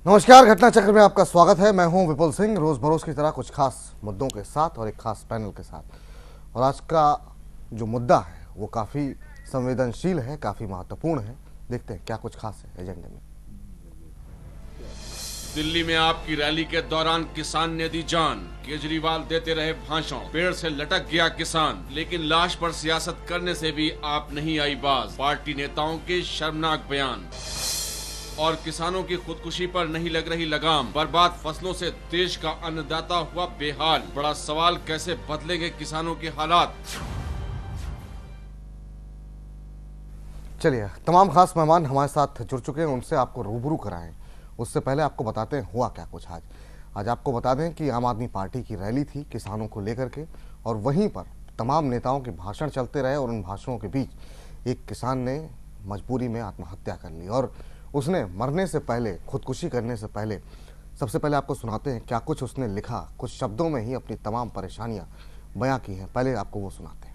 नमस्कार, घटना चक्र में आपका स्वागत है। मैं हूं विपुल सिंह, रोज बरोज की तरह कुछ खास मुद्दों के साथ और एक खास पैनल के साथ। और आज का जो मुद्दा है वो काफ़ी संवेदनशील है, काफ़ी महत्वपूर्ण है। देखते हैं क्या कुछ खास है एजेंडे में। दिल्ली में आपकी रैली के दौरान किसान ने दी जान, केजरीवाल देते रहे भाषण, पेड़ से लटक गया किसान, लेकिन लाश पर सियासत करने से भी आप नहीं आई बाज। पार्टी नेताओं के शर्मनाक बयान और किसानों की खुदकुशी पर नहीं लग रही लगाम। बर्बाद फसलों से देश का अन्नदाता हुआ बेहाल। बड़ा सवाल, कैसे बदलेंगे किसानों के हालात। चलिए, तमाम खास मेहमान हमारे साथ जुड़ चुके हैं, उनसे आपको रूबरू कराएं। उससे पहले आपको बताते हैं हुआ क्या कुछ आज आपको बता दें कि आम आदमी पार्टी की रैली थी किसानों को लेकर के, और वहीं पर तमाम नेताओं के भाषण चलते रहे और उन भाषणों के बीच एक किसान ने मजबूरी में आत्महत्या कर ली। और उसने मरने से पहले, खुदकुशी करने से पहले, सबसे पहले आपको सुनाते हैं क्या कुछ उसने लिखा। कुछ शब्दों में ही अपनी तमाम परेशानियां बयां की हैं। पहले आपको वो सुनाते हैं।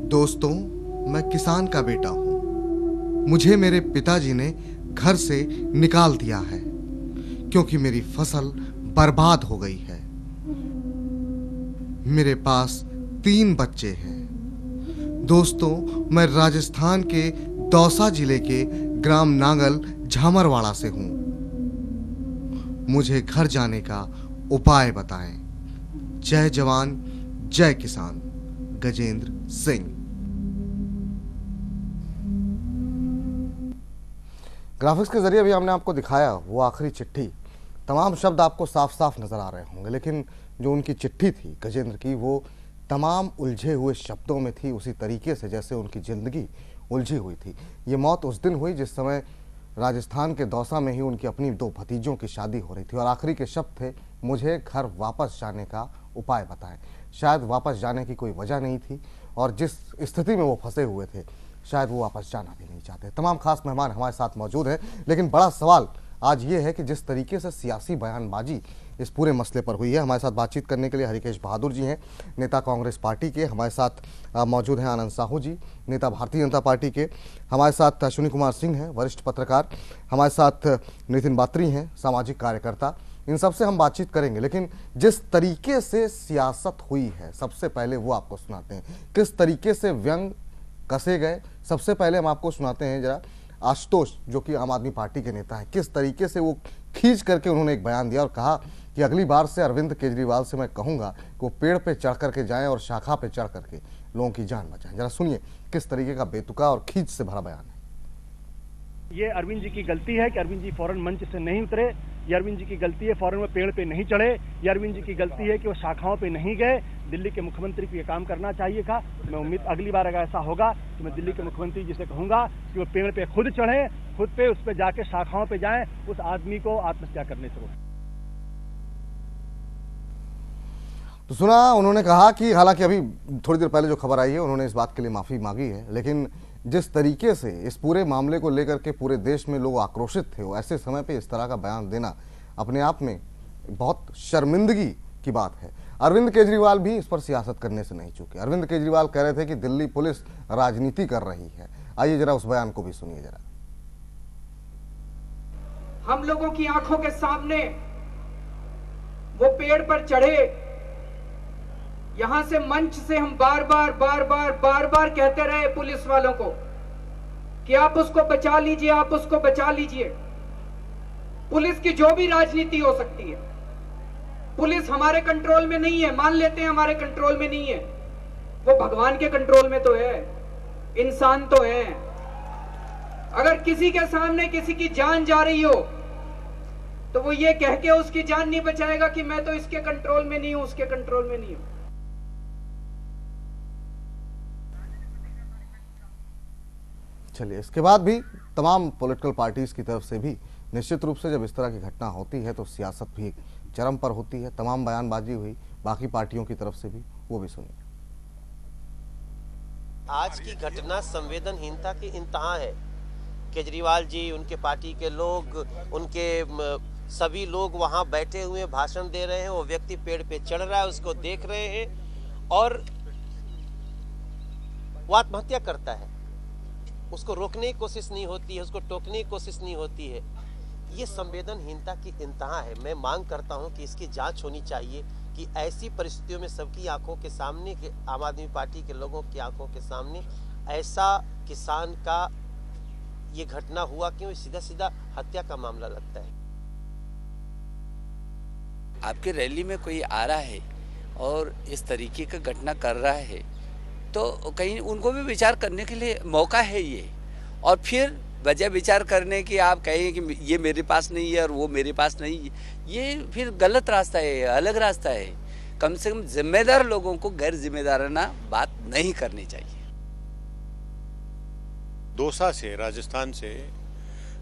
दोस्तों, मैं किसान का बेटा हूं। मुझे मेरे पिताजी ने घर से निकाल दिया है क्योंकि मेरी फसल बर्बाद हो गई है। मेरे पास 3 बच्चे हैं। दोस्तों, मैं राजस्थान के दौसा जिले के ग्राम नांगल झामरवाड़ा से हूं। मुझे घर जाने का उपाय बताएं। जय जवान जय किसान। गजेंद्र सिंह। ग्राफिक्स के जरिए भी हमने आपको दिखाया वो आखिरी चिट्ठी। तमाम शब्द आपको साफ साफ नजर आ रहे होंगे, लेकिन जो उनकी चिट्ठी थी गजेंद्र की, वो तमाम उलझे हुए शब्दों में थी, उसी तरीके से जैसे उनकी ज़िंदगी उलझी हुई थी। ये मौत उस दिन हुई जिस समय राजस्थान के दौसा में ही उनकी अपनी 2 भतीजों की शादी हो रही थी, और आखिरी के शब्द थे, मुझे घर वापस जाने का उपाय बताएं। शायद वापस जाने की कोई वजह नहीं थी, और जिस स्थिति में वो फंसे हुए थे शायद वो वापस जाना भी नहीं चाहते। तमाम खास मेहमान हमारे साथ मौजूद हैं, लेकिन बड़ा सवाल आज ये है कि जिस तरीके से सियासी बयानबाजी इस पूरे मसले पर हुई है। हमारे साथ बातचीत करने के लिए हरिकेश बहादुर जी हैं, नेता कांग्रेस पार्टी के। हमारे साथ मौजूद हैं आनंद साहू जी, नेता भारतीय जनता पार्टी के। हमारे साथ अश्विनी कुमार सिंह हैं, वरिष्ठ पत्रकार। हमारे साथ नितिन बात्री हैं, सामाजिक कार्यकर्ता। इन सबसे हम बातचीत करेंगे, लेकिन जिस तरीके से सियासत हुई है सबसे पहले वो आपको सुनाते हैं। किस तरीके से व्यंग कसे गए, सबसे पहले हम आपको सुनाते हैं जरा। आशुतोष जो कि आम आदमी पार्टी के नेता हैं, किस तरीके से वो खींच करके उन्होंने एक बयान दिया और कहा कि अगली बार से अरविंद केजरीवाल से मैं कहूंगा कि वो पेड़ पे चढ़ करके जाएं और शाखा पे चढ़ करके लोगों की जान बचाएं। जरा सुनिए किस तरीके का बेतुका और खींच से भरा बयान है। ये अरविंद जी की गलती है कि अरविंद जी फौरन मंच से नहीं उतरे। ये अरविंद जी की गलती है फौरन वो पेड़ पे नहीं चढ़े। ये अरविंद जी की गलती है कि वो शाखाओं पे नहीं गए। दिल्ली के मुख्यमंत्री को ये काम करना चाहिए था। मैं उम्मीद अगली बार अगर ऐसा होगा तो मैं दिल्ली के मुख्यमंत्री जी से कहूंगा कि वो पेड़ पे खुद चढ़े, खुद पे उस पे जाके शाखाओं पे जाएं, उस आदमी को आत्महत्या करने से रोकें। तो सुना उन्होंने कहा कि हालांकि अभी थोड़ी देर पहले जो खबर आई है उन्होंने इस बात के लिए माफ़ी मांगी है, लेकिन जिस तरीके से इस पूरे मामले को लेकर के पूरे देश में लोग आक्रोशित थे, वो ऐसे समय पे इस तरह का बयान देना अपने आप में बहुत शर्मिंदगी की बात है। अरविंद केजरीवाल भी इस पर सियासत करने से नहीं चूके। अरविंद केजरीवाल कह रहे थे कि दिल्ली पुलिस राजनीति कर रही है। आइए जरा उस बयान को भी सुनिए जरा। हम लोगों की आंखों के सामने वो पेड़ पर चढ़े। यहां से मंच से हम बार बार कहते रहे पुलिस वालों को कि आप उसको बचा लीजिए, आप उसको बचा लीजिए। पुलिस की जो भी राजनीति हो सकती है, पुलिस हमारे कंट्रोल में नहीं है। मान लेते हैं हमारे कंट्रोल में नहीं है, वो भगवान के कंट्रोल में तो है, इंसान तो है। अगर किसी के सामने किसी की जान जा रही हो तो वो ये कह के उसकी जान नहीं बचाएगा कि मैं तो इसके कंट्रोल में नहीं हूं, उसके कंट्रोल में नहीं हूं। चलिए, इसके बाद भी तमाम पॉलिटिकल पार्टीज की तरफ से भी निश्चित रूप से जब इस तरह की घटना होती है तो सियासत भी चरम पर होती है। तमाम बयानबाजी हुई बाकी पार्टियों की तरफ से भी, वो भी सुनिए। आज की घटना संवेदनहीनता की इंतहा है। केजरीवाल जी, उनके पार्टी के लोग, उनके सभी लोग वहां बैठे हुए भाषण दे रहे हैं। वो व्यक्ति पेड़ पे चढ़ रहा है, उसको देख रहे हैं और वो आत्महत्या करता है। उसको रोकने की कोशिश नहीं होती है, उसको टोकने की कोशिश नहीं होती है। ये संवेदनहीनता की इंतहा है। मैं मांग करता हूं कि इसकी जांच होनी चाहिए कि ऐसी परिस्थितियों में सबकी आंखों के सामने, आम आदमी पार्टी के लोगों की आंखों के सामने ऐसा किसान का ये घटना हुआ क्यों, सीधा सीधा हत्या का मामला लगता है। आपके रैली में कोई आ रहा है और इस तरीके का घटना कर रहा है तो कहीं उनको भी विचार करने के लिए मौका है ये, और फिर वजह विचार करने की आप कहें कि ये मेरे पास नहीं है और वो मेरे पास नहीं है, ये फिर गलत रास्ता है, अलग रास्ता है। कम से कम जिम्मेदार लोगों को गैर जिम्मेदाराना बात नहीं करनी चाहिए। दौसा से, राजस्थान से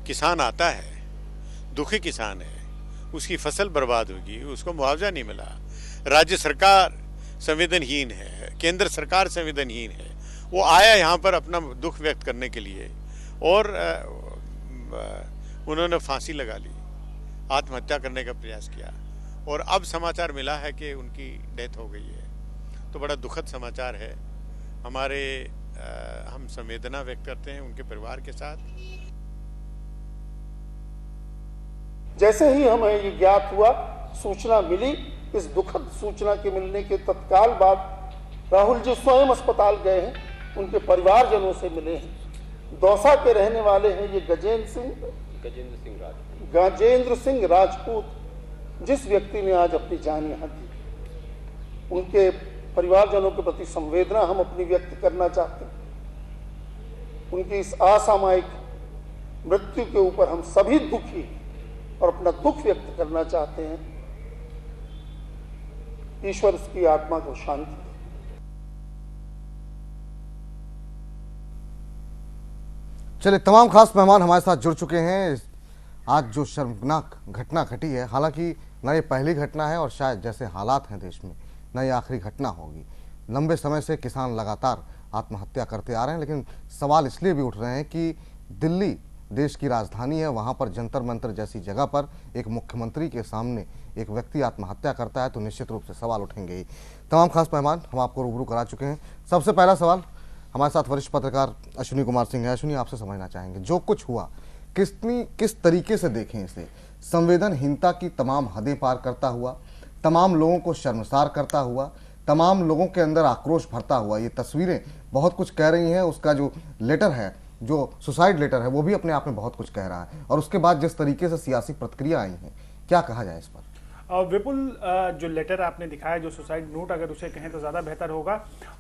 किसान आता है, दुखी किसान है, उसकी फसल बर्बाद होगी, उसको मुआवजा नहीं मिला, राज्य सरकार संवेदनहीन है, केंद्र सरकार संवेदनहीन है। वो आया यहाँ पर अपना दुख व्यक्त करने के लिए और उन्होंने फांसी लगा ली, आत्महत्या करने का प्रयास किया, और अब समाचार मिला है कि उनकी डेथ हो गई है। तो बड़ा दुखद समाचार है। हम संवेदना व्यक्त करते हैं उनके परिवार के साथ। जैसे ही हमें ये ज्ञात हुआ, सूचना मिली, इस दुखद सूचना के मिलने के तत्काल बाद राहुल जी स्वयं अस्पताल गए हैं, उनके परिवारजनों से मिले हैं। दौसा के रहने वाले हैं ये गजेंद्र सिंह राजपूत, जिस व्यक्ति ने आज अपनी जान यहाँ दी। उनके परिवारजनों के प्रति संवेदना हम अपनी व्यक्त करना चाहते हैं। उनकी इस असामयिक मृत्यु के ऊपर हम सभी दुखी और अपना दुख व्यक्त करना चाहते हैं। ईश्वर उसकी आत्मा को शांति दे। चलिए, तमाम खास मेहमान हमारे साथ जुड़ चुके हैं। आज जो शर्मनाक घटना घटी है, हालांकि न ये पहली घटना है और शायद जैसे हालात हैं देश में, न ये आखिरी घटना होगी। लंबे समय से किसान लगातार आत्महत्या करते आ रहे हैं, लेकिन सवाल इसलिए भी उठ रहे हैं कि दिल्ली देश की राजधानी है, वहाँ पर जंतर मंतर जैसी जगह पर एक मुख्यमंत्री के सामने एक व्यक्ति आत्महत्या करता है तो निश्चित रूप से सवाल उठेंगे ही। तमाम खास मेहमान हम आपको रूबरू करा चुके हैं। सबसे पहला सवाल हमारे साथ वरिष्ठ पत्रकार अश्विनी कुमार सिंह है। अश्विनी, आपसे समझना चाहेंगे जो कुछ हुआ किस तरीके से देखें इसे? संवेदनहीनता की तमाम हदें पार करता हुआ, तमाम लोगों को शर्मसार करता हुआ, तमाम लोगों के अंदर आक्रोश भरता हुआ। ये तस्वीरें बहुत कुछ कह रही हैं। उसका जो लेटर है, जो सुसाइड लेटर है, वो भी अपने आप में बहुत कुछ कह रहा है। और उसके बाद जिस तरीके से सियासी प्रतिक्रिया आई है, क्या कहा जाए इस पर? विपुल, जो लेटर आपने दिखाया, जो सुसाइड नोट अगर उसे कहें तो ज़्यादा बेहतर होगा,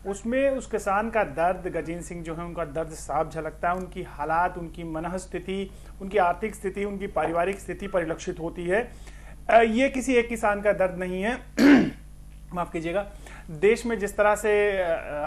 उसमें उस किसान का दर्द, गजेंद्र सिंह जो है उनका दर्द साफ झलकता है। उनकी हालात, उनकी मनःस्थिति, उनकी आर्थिक स्थिति, उनकी पारिवारिक स्थिति परिलक्षित होती है। ये किसी एक किसान का दर्द नहीं है। माफ़ कीजिएगा। देश में जिस तरह से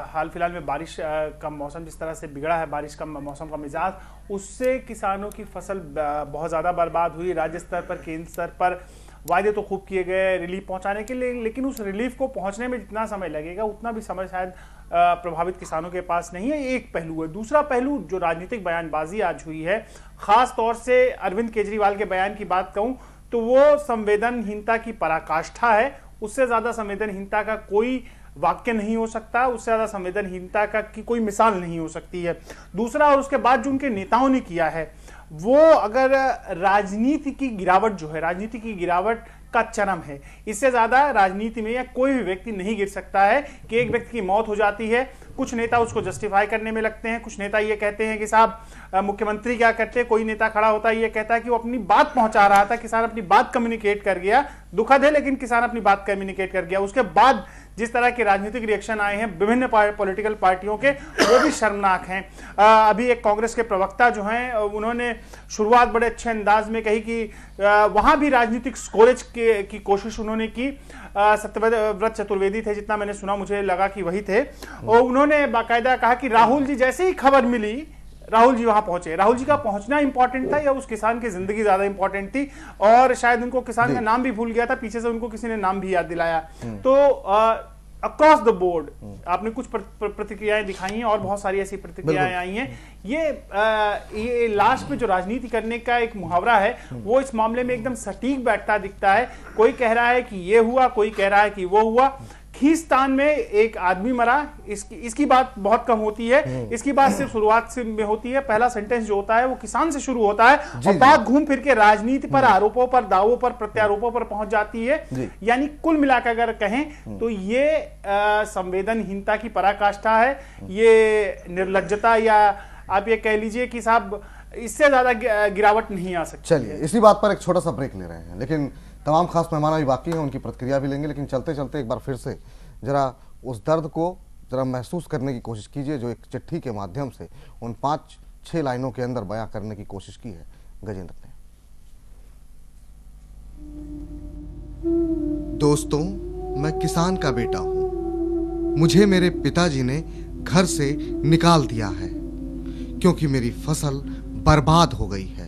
हाल फिलहाल में बारिश का मौसम जिस तरह से बिगड़ा है, बारिश का मौसम का मिजाज, उससे किसानों की फसल बहुत ज़्यादा बर्बाद हुई। राज्य स्तर पर, केंद्र स्तर पर वायदे तो खूब किए गए रिलीफ पहुंचाने के लिए, लेकिन उस रिलीफ को पहुंचने में जितना समय लगेगा उतना भी समय शायद प्रभावित किसानों के पास नहीं है। एक पहलू है। दूसरा पहलू, जो राजनीतिक बयानबाजी आज हुई है, खास तौर से अरविंद केजरीवाल के बयान की बात कहूं तो वो संवेदनहीनता की पराकाष्ठा है। उससे ज्यादा संवेदनहीनता का कोई वाक्य नहीं हो सकता, उससे ज्यादा संवेदनहीनता का की कोई मिसाल नहीं हो सकती है। दूसरा, और उसके बाद जो उनके नेताओं ने किया है, वो अगर राजनीति की गिरावट जो है, राजनीति की गिरावट का चरम है। इससे ज्यादा राजनीति में या कोई भी व्यक्ति नहीं गिर सकता है कि एक व्यक्ति की मौत हो जाती है, कुछ नेता उसको जस्टिफाई करने में लगते हैं, कुछ नेता ये कहते हैं कि साहब मुख्यमंत्री क्या करते, कोई नेता खड़ा होता है ये कहता है कि वो अपनी बात पहुंचा रहा था, किसान अपनी बात कम्युनिकेट कर गया। दुखद है, लेकिन किसान अपनी बात कम्युनिकेट कर गया। उसके बाद जिस तरह के राजनीतिक रिएक्शन आए हैं विभिन्न पॉलिटिकल पार्टियों के, वो भी शर्मनाक हैं। अभी एक कांग्रेस के प्रवक्ता जो हैं, उन्होंने शुरुआत बड़े अच्छे अंदाज में कही कि वहां भी राजनीतिक स्कोरेज की कोशिश उन्होंने की। सत्यव्रत चतुर्वेदी थे, जितना मैंने सुना मुझे लगा कि वही थे, और उन्होंने बाकायदा कहा कि राहुल जी, जैसे ही खबर मिली राहुल जी वहां पहुंचे। राहुल जी का पहुंचना इंपॉर्टेंट था या उस किसान की जिंदगी ज्यादा इंपॉर्टेंट थी? और शायद उनको किसान का नाम भी भूल गया था, पीछे से उनको किसी ने नाम भी याद दिलाया। तो अक्रॉस द बोर्ड आपने कुछ प्रतिक्रियाएं दिखाई हैं और बहुत सारी ऐसी प्रतिक्रियाएं आई हैं। ये लास्ट में जो राजनीति करने का एक मुहावरा है, वो इस मामले में एकदम सटीक बैठता दिखता है। कोई कह रहा है कि ये हुआ, कोई कह रहा है कि वो हुआ। खींचतान में एक आदमी मरा, इसकी बात बहुत कम होती है। इसकी बात सिर्फ शुरुआत से में होती है। पहला सेंटेंस जो होता है वो किसान से शुरू होता है और बात घूम फिर के राजनीति पर, आरोपों पर, दावों पर, प्रत्यारोपों पर पहुंच जाती है। यानी कुल मिलाकर अगर कहें तो ये संवेदनहीनता की पराकाष्ठा है, ये निर्लज्जता, या आप ये कह लीजिए कि साहब इससे ज्यादा गिरावट नहीं आ सकती। चलिए इसी बात पर एक छोटा सा ब्रेक ले रहे हैं, लेकिन तमाम खास मेहमान अभी बाकी हैं, उनकी प्रतिक्रिया भी लेंगे। लेकिन चलते चलते एक बार फिर से जरा उस दर्द को जरा महसूस करने की कोशिश कीजिए जो एक चिट्ठी के माध्यम से उन 5-6 लाइनों के अंदर बयां करने की कोशिश की है गजेंद्र ने। दोस्तों, मैं किसान का बेटा हूं। मुझे मेरे पिताजी ने घर से निकाल दिया है क्योंकि मेरी फसल बर्बाद हो गई है।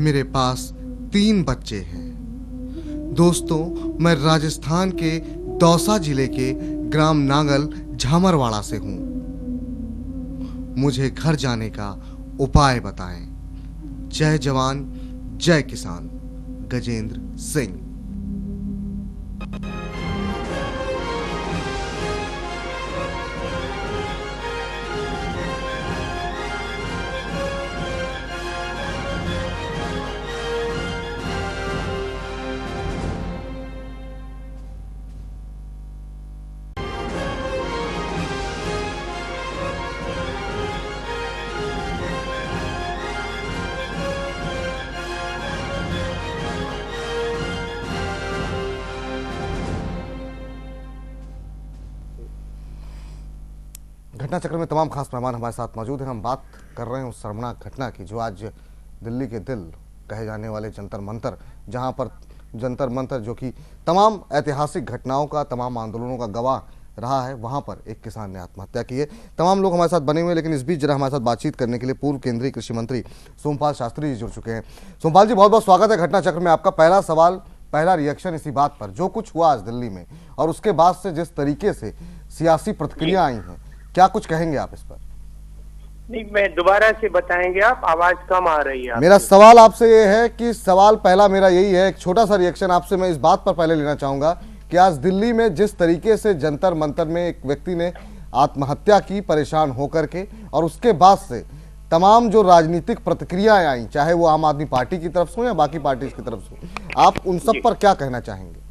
मेरे पास 3 बच्चे हैं। दोस्तों, मैं राजस्थान के दौसा जिले के ग्राम नांगल झामरवाड़ा से हूं। मुझे घर जाने का उपाय बताएं। जय जवान जय किसान, गजेंद्र सिंह। घटना चक्र में तमाम खास मेहमान हमारे साथ मौजूद हैं। हम बात कर रहे हैं उस शर्मनाक घटना की जो आज दिल्ली के दिल कहे जाने वाले जंतर मंतर, जहां पर जंतर मंतर जो कि तमाम ऐतिहासिक घटनाओं का, तमाम आंदोलनों का गवाह रहा है, वहां पर एक किसान ने आत्महत्या की है। तमाम लोग हमारे साथ बने हुए हैं, लेकिन इस बीच जरा हमारे साथ बातचीत करने के लिए पूर्व केंद्रीय कृषि मंत्री सोमपाल शास्त्री जी जुड़ चुके हैं। सोमपाल जी, बहुत बहुत स्वागत है घटना चक्र में। आपका पहला सवाल, पहला रिएक्शन इसी बात पर जो कुछ हुआ आज दिल्ली में और उसके बाद से जिस तरीके से सियासी प्रतिक्रिया आई हैं, क्या कुछ कहेंगे आप इस पर? नहीं, मैं दोबारा से बताएंगे आप, आवाज कम आ रही है। मेरा सवाल आपसे ये है कि सवाल पहला मेरा यही है, एक छोटा सा रिएक्शन आपसे मैं इस बात पर पहले लेना चाहूंगा कि आज दिल्ली में जिस तरीके से जंतर मंतर में एक व्यक्ति ने आत्महत्या की परेशान होकर के, और उसके बाद से तमाम जो राजनीतिक प्रतिक्रियाएं आई, चाहे वो आम आदमी पार्टी की तरफ से हो या बाकी पार्टी की तरफ से हो, आप उन सब पर क्या कहना चाहेंगे?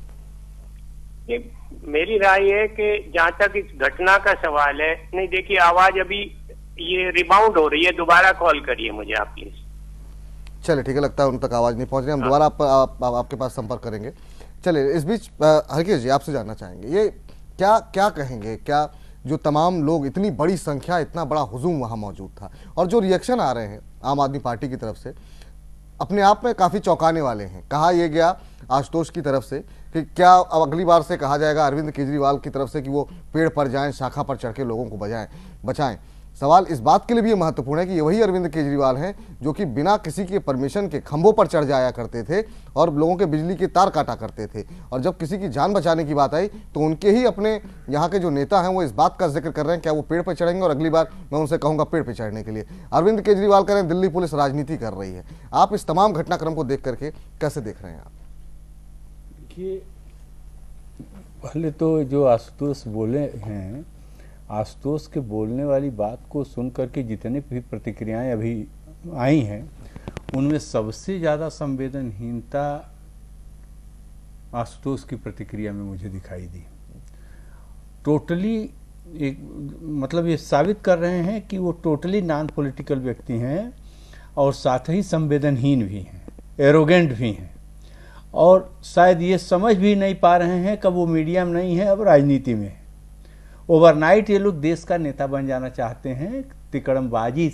मेरी राय है कि जहाँ तक इस घटना का सवाल है, नहीं देखिए आवाज अभी ये रिबाउंड हो रही है, दोबारा कॉल करिए मुझे आप प्लीज। चलिए ठीक है, लगता है उन तक आवाज नहीं पहुंच रही, हम दोबारा आपके पास संपर्क करेंगे। चलिए इस बीच हरकेश जी आपसे जानना चाहेंगे, ये क्या कहेंगे, क्या जो तमाम लोग, इतनी बड़ी संख्या, इतना बड़ा हुजूम वहां मौजूद था, और जो रिएक्शन आ रहे हैं आम आदमी पार्टी की तरफ से, अपने आप में काफी चौंकाने वाले हैं। कहा यह गया आशुतोष की तरफ से कि क्या अब अगली बार से कहा जाएगा अरविंद केजरीवाल की तरफ से कि वो पेड़ पर जाएं, शाखा पर चढ़ के लोगों को बचाएं। सवाल इस बात के लिए भी ये महत्वपूर्ण है कि ये वही अरविंद केजरीवाल हैं जो कि बिना किसी के परमिशन के खंभों पर चढ़ जाया करते थे और लोगों के बिजली के तार काटा करते थे, और जब किसी की जान बचाने की बात आई तो उनके ही अपने यहाँ के जो नेता हैं वो इस बात का जिक्र कर रहे हैं क्या वो पेड़ पर चढ़ेंगे और अगली बार मैं उनसे कहूँगा पेड़ पर चढ़ने के लिए। अरविंद केजरीवाल कह रहे हैं दिल्ली पुलिस राजनीति कर रही है। आप इस तमाम घटनाक्रम को देख करके कैसे देख रहे हैं आप? देखिए, पहले तो जो आशुतोष बोले हैं, आशुतोष के बोलने वाली बात को सुन करके जितने भी प्रतिक्रियाएं अभी आई हैं, उनमें सबसे ज़्यादा संवेदनहीनता आशुतोष की प्रतिक्रिया में मुझे दिखाई दी। टोटली एक मतलब ये साबित कर रहे हैं कि वो टोटली नॉन पॉलिटिकल व्यक्ति हैं और साथ ही संवेदनहीन भी हैं, एरोगेंट भी हैं, और शायद ये समझ भी नहीं पा रहे हैं कि वो मीडिया में नहीं है, अब राजनीति में है। ओवरनाइट ये लोग देश का नेता बन जाना चाहते हैं। तिकड़मबाजी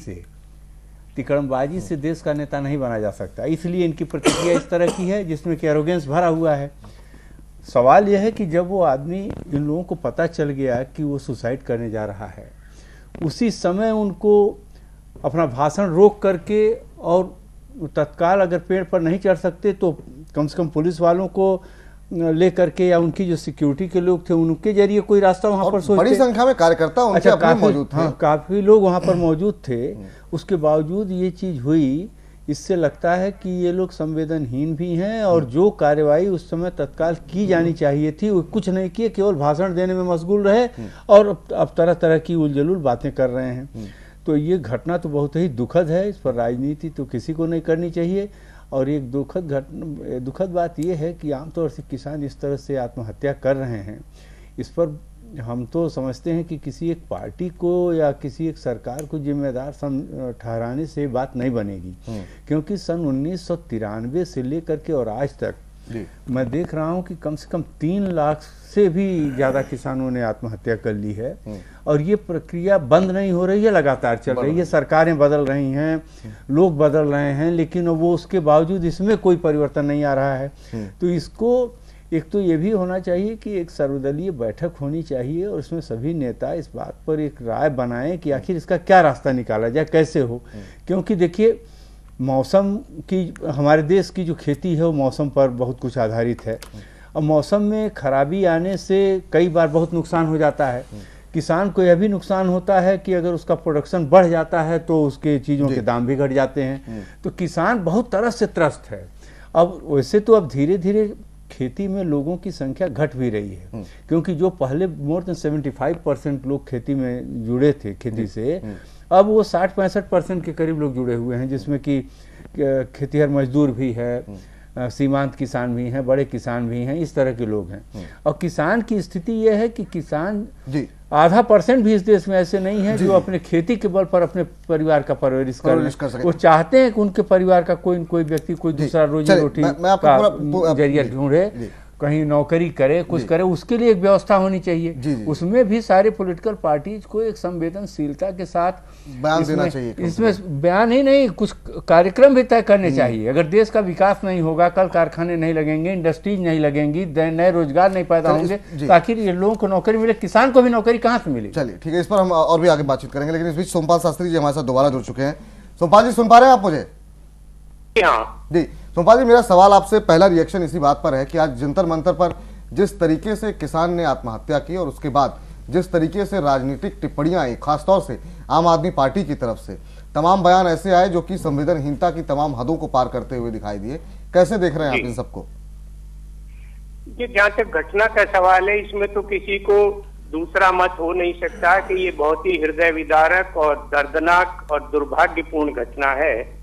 से देश का नेता नहीं बना जा सकता, इसलिए इनकी प्रतिक्रिया इस तरह की है जिसमें कि एरोगेंस भरा हुआ है। सवाल यह है कि जब वो आदमी, इन लोगों को पता चल गया कि वो सुसाइड करने जा रहा है, उसी समय उनको अपना भाषण रोक करके और तत्काल अगर पेड़ पर नहीं चढ़ सकते तो कम से कम पुलिस वालों को ले करके या उनकी जो सिक्योरिटी के लोग थे उनके जरिए कोई रास्ता वहां पर सोचते। बड़ी संख्या में कार्यकर्ता उनके अपने मौजूद थे। हाँ, काफी लोग वहां पर मौजूद थे। उसके बावजूद ये चीज हुई इससे लगता है कि ये लोग संवेदनहीन भी हैं और जो कार्यवाही उस समय तत्काल की जानी चाहिए थी वो कुछ नहीं किए, केवल भाषण देने में मशगूल रहे और अब तरह तरह की उलझुल बातें कर रहे हैं। तो ये घटना तो बहुत ही दुखद है, इस पर राजनीति तो किसी को नहीं करनी चाहिए। और एक दुखद बात यह है कि आमतौर से किसान इस तरह से आत्महत्या कर रहे हैं, इस पर हम तो समझते हैं कि किसी एक पार्टी को या किसी एक सरकार को जिम्मेदार ठहराने से बात नहीं बनेगी, क्योंकि सन 1993 से लेकर के और आज तक मैं देख रहा हूं कि कम से कम 3 लाख से भी ज़्यादा किसानों ने आत्महत्या कर ली है। और ये प्रक्रिया बंद नहीं हो रही है, लगातार चल रही है। सरकारें बदल रही हैं, लोग बदल रहे हैं, लेकिन वो उसके बावजूद इसमें कोई परिवर्तन नहीं आ रहा है। तो इसको एक तो ये भी होना चाहिए कि एक सर्वदलीय बैठक होनी चाहिए और इसमें सभी नेता इस बात पर एक राय बनाएं कि आखिर इसका क्या रास्ता निकाला जाए, कैसे हो। क्योंकि देखिए, मौसम की, हमारे देश की जो खेती है वो मौसम पर बहुत कुछ आधारित है। और मौसम में खराबी आने से कई बार बहुत नुकसान हो जाता है। किसान को यह भी नुकसान होता है कि अगर उसका प्रोडक्शन बढ़ जाता है तो उसके चीज़ों के दाम भी घट जाते हैं। तो किसान बहुत तरह से त्रस्त है। अब वैसे तो अब धीरे धीरे खेती में लोगों की संख्या घट भी रही है, क्योंकि जो पहले मोर देन 75% लोग खेती में जुड़े थे खेती से, अब वो 60-65% के करीब लोग जुड़े हुए हैं, जिसमें कि खेतिहर मजदूर भी है, सीमांत किसान भी हैं, बड़े किसान भी हैं, इस तरह के लोग हैं। और किसान की स्थिति यह है कि किसान 0.5% भी इस देश में ऐसे नहीं है जो अपने खेती के बल पर अपने परिवार का परवरिश कर सके। वो चाहते हैं कि उनके परिवार का कोई न कोई व्यक्ति कोई दूसरा रोजी रोटी का जरिया ढूंढे, कहीं नौकरी करे, कुछ करे, उसके लिए एक व्यवस्था होनी चाहिए। उसमें भी सारे पॉलिटिकल पार्टीज को एक संवेदनशीलता के साथ बयान देना चाहिए। इसमें बयान ही नहीं, कुछ कार्यक्रम भी तय करने चाहिए। अगर देश का विकास नहीं होगा, कल कारखाने नहीं लगेंगे, इंडस्ट्रीज नहीं लगेंगी, नए रोजगार नहीं पैदा होंगे, तो आखिर ये लोगों को नौकरी मिले, किसान को भी नौकरी कहाँ से मिले। चलिए ठीक है, इस पर हम और भी आगे बातचीत करेंगे, लेकिन इस बीच सोमपाल शास्त्री जी हमारे साथ दोबारा जुड़ चुके हैं। सोमपाल जी, सुन पा रहे हैं आप मुझे? जी सोमपाल जी, मेरा सवाल आपसे, पहला रिएक्शन इसी बात पर है कि आज जंतर मंतर पर जिस तरीके से किसान ने आत्महत्या की और उसके बाद जिस तरीके से राजनीतिक टिप्पणियां आई, खासतौर से आम आदमी पार्टी की तरफ से तमाम बयान ऐसे आए जो कि संवेदनहीनता की तमाम हदों को पार करते हुए दिखाई दिए, कैसे देख रहे हैं आप इन सबको? ये जहाँ तक घटना का सवाल है, इसमें तो किसी को दूसरा मत हो नहीं सकता कि ये बहुत ही हृदय विदारक और दर्दनाक और दुर्भाग्यपूर्ण घटना है।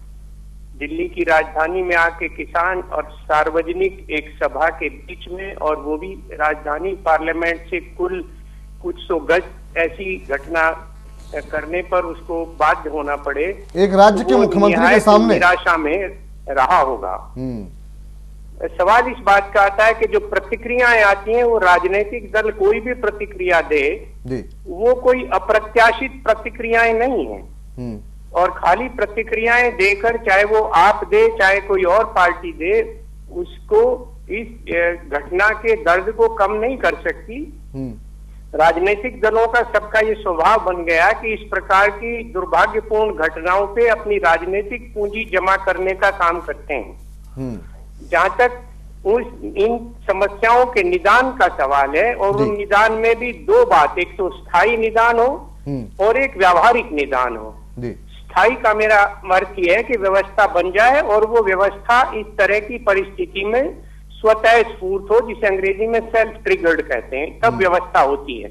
दिल्ली की राजधानी में आके किसान और सार्वजनिक एक सभा के बीच में, और वो भी राजधानी पार्लियामेंट से कुछ 100 गज, ऐसी घटना करने पर उसको बाध्य होना पड़े, एक राज्य के मुख्यमंत्री के सामने, निराशा में रहा होगा। सवाल इस बात का आता है कि जो प्रतिक्रियाएं आती हैं, वो राजनीतिक दल कोई भी प्रतिक्रिया दे, वो कोई अप्रत्याशित प्रतिक्रियाएं नहीं है। और खाली प्रतिक्रियाएं देकर, चाहे वो आप दे चाहे कोई और पार्टी दे, उसको इस घटना के दर्द को कम नहीं कर सकती। राजनीतिक दलों का सबका ये स्वभाव बन गया कि इस प्रकार की दुर्भाग्यपूर्ण घटनाओं पे अपनी राजनीतिक पूंजी जमा करने का काम करते हैं। जहां तक इन समस्याओं के निदान का सवाल है, और उन निदान में भी 2 बात, एक तो स्थायी निदान हो और एक व्यावहारिक निदान हो। स्थायी का मेरा अर्थ यह है कि व्यवस्था बन जाए और वो व्यवस्था इस तरह की परिस्थिति में स्वतः स्फूर्त हो, जिसे अंग्रेजी में सेल्फ ट्रिगर्ड कहते हैं, तब व्यवस्था होती है।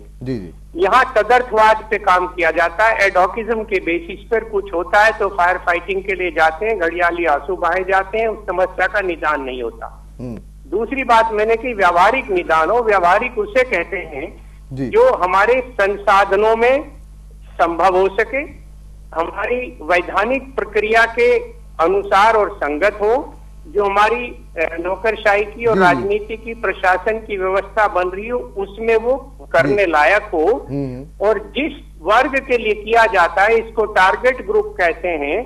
यहाँ तदर्थवाद पे काम किया जाता है, एडॉकिज्म के बेसिस पर कुछ होता है तो फायर फाइटिंग के लिए जाते हैं, घड़ियाली आंसू बहाए जाते हैं, उस समस्या का निदान नहीं होता। दूसरी बात मैंने की व्यावहारिक निदान हो। व्यावहारिक उसे कहते हैं जो हमारे संसाधनों में संभव हो सके, हमारी वैधानिक प्रक्रिया के अनुसार और संगत हो, जो हमारी नौकरशाही की और राजनीति की, प्रशासन की व्यवस्था बन रही हो, उसमें वो करने लायक हो, और जिस वर्ग के लिए किया जाता है, इसको टारगेट ग्रुप कहते हैं,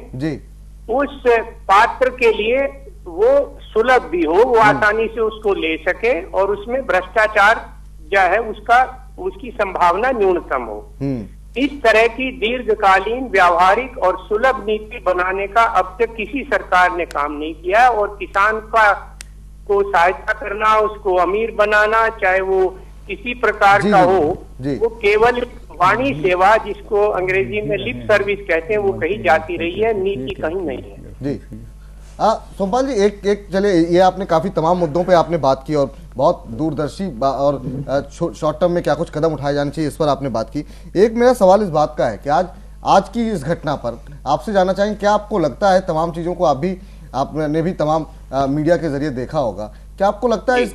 उस पात्र के लिए वो सुलभ भी हो, वो आसानी से उसको ले सके, और उसमें भ्रष्टाचार जो है उसकी संभावना न्यूनतम हो। इस तरह की दीर्घकालीन, व्यावहारिक और सुलभ नीति बनाने का अब तक किसी सरकार ने काम नहीं किया। और किसान को सहायता करना, उसको अमीर बनाना, चाहे वो किसी प्रकार का हो, वो केवल वाणी सेवा, जिसको अंग्रेजी में लिप सर्विस कहते हैं, वो कहीं जाती रही है, नीति कहीं नहीं है। सोमपाल जी, एक चले, ये आपने काफी तमाम मुद्दों पे आपने बात की और बहुत दूरदर्शी और शॉर्ट टर्म में क्या कुछ कदम उठाए जाने चाहिए इस पर आपने बात की। एक मेरा सवाल इस बात का है कि आज की इस घटना पर आपसे जानना चाहेंगे, क्या आपको लगता है, तमाम चीजों को आपने भी तमाम मीडिया के जरिए देखा होगा, क्या आपको लगता है इस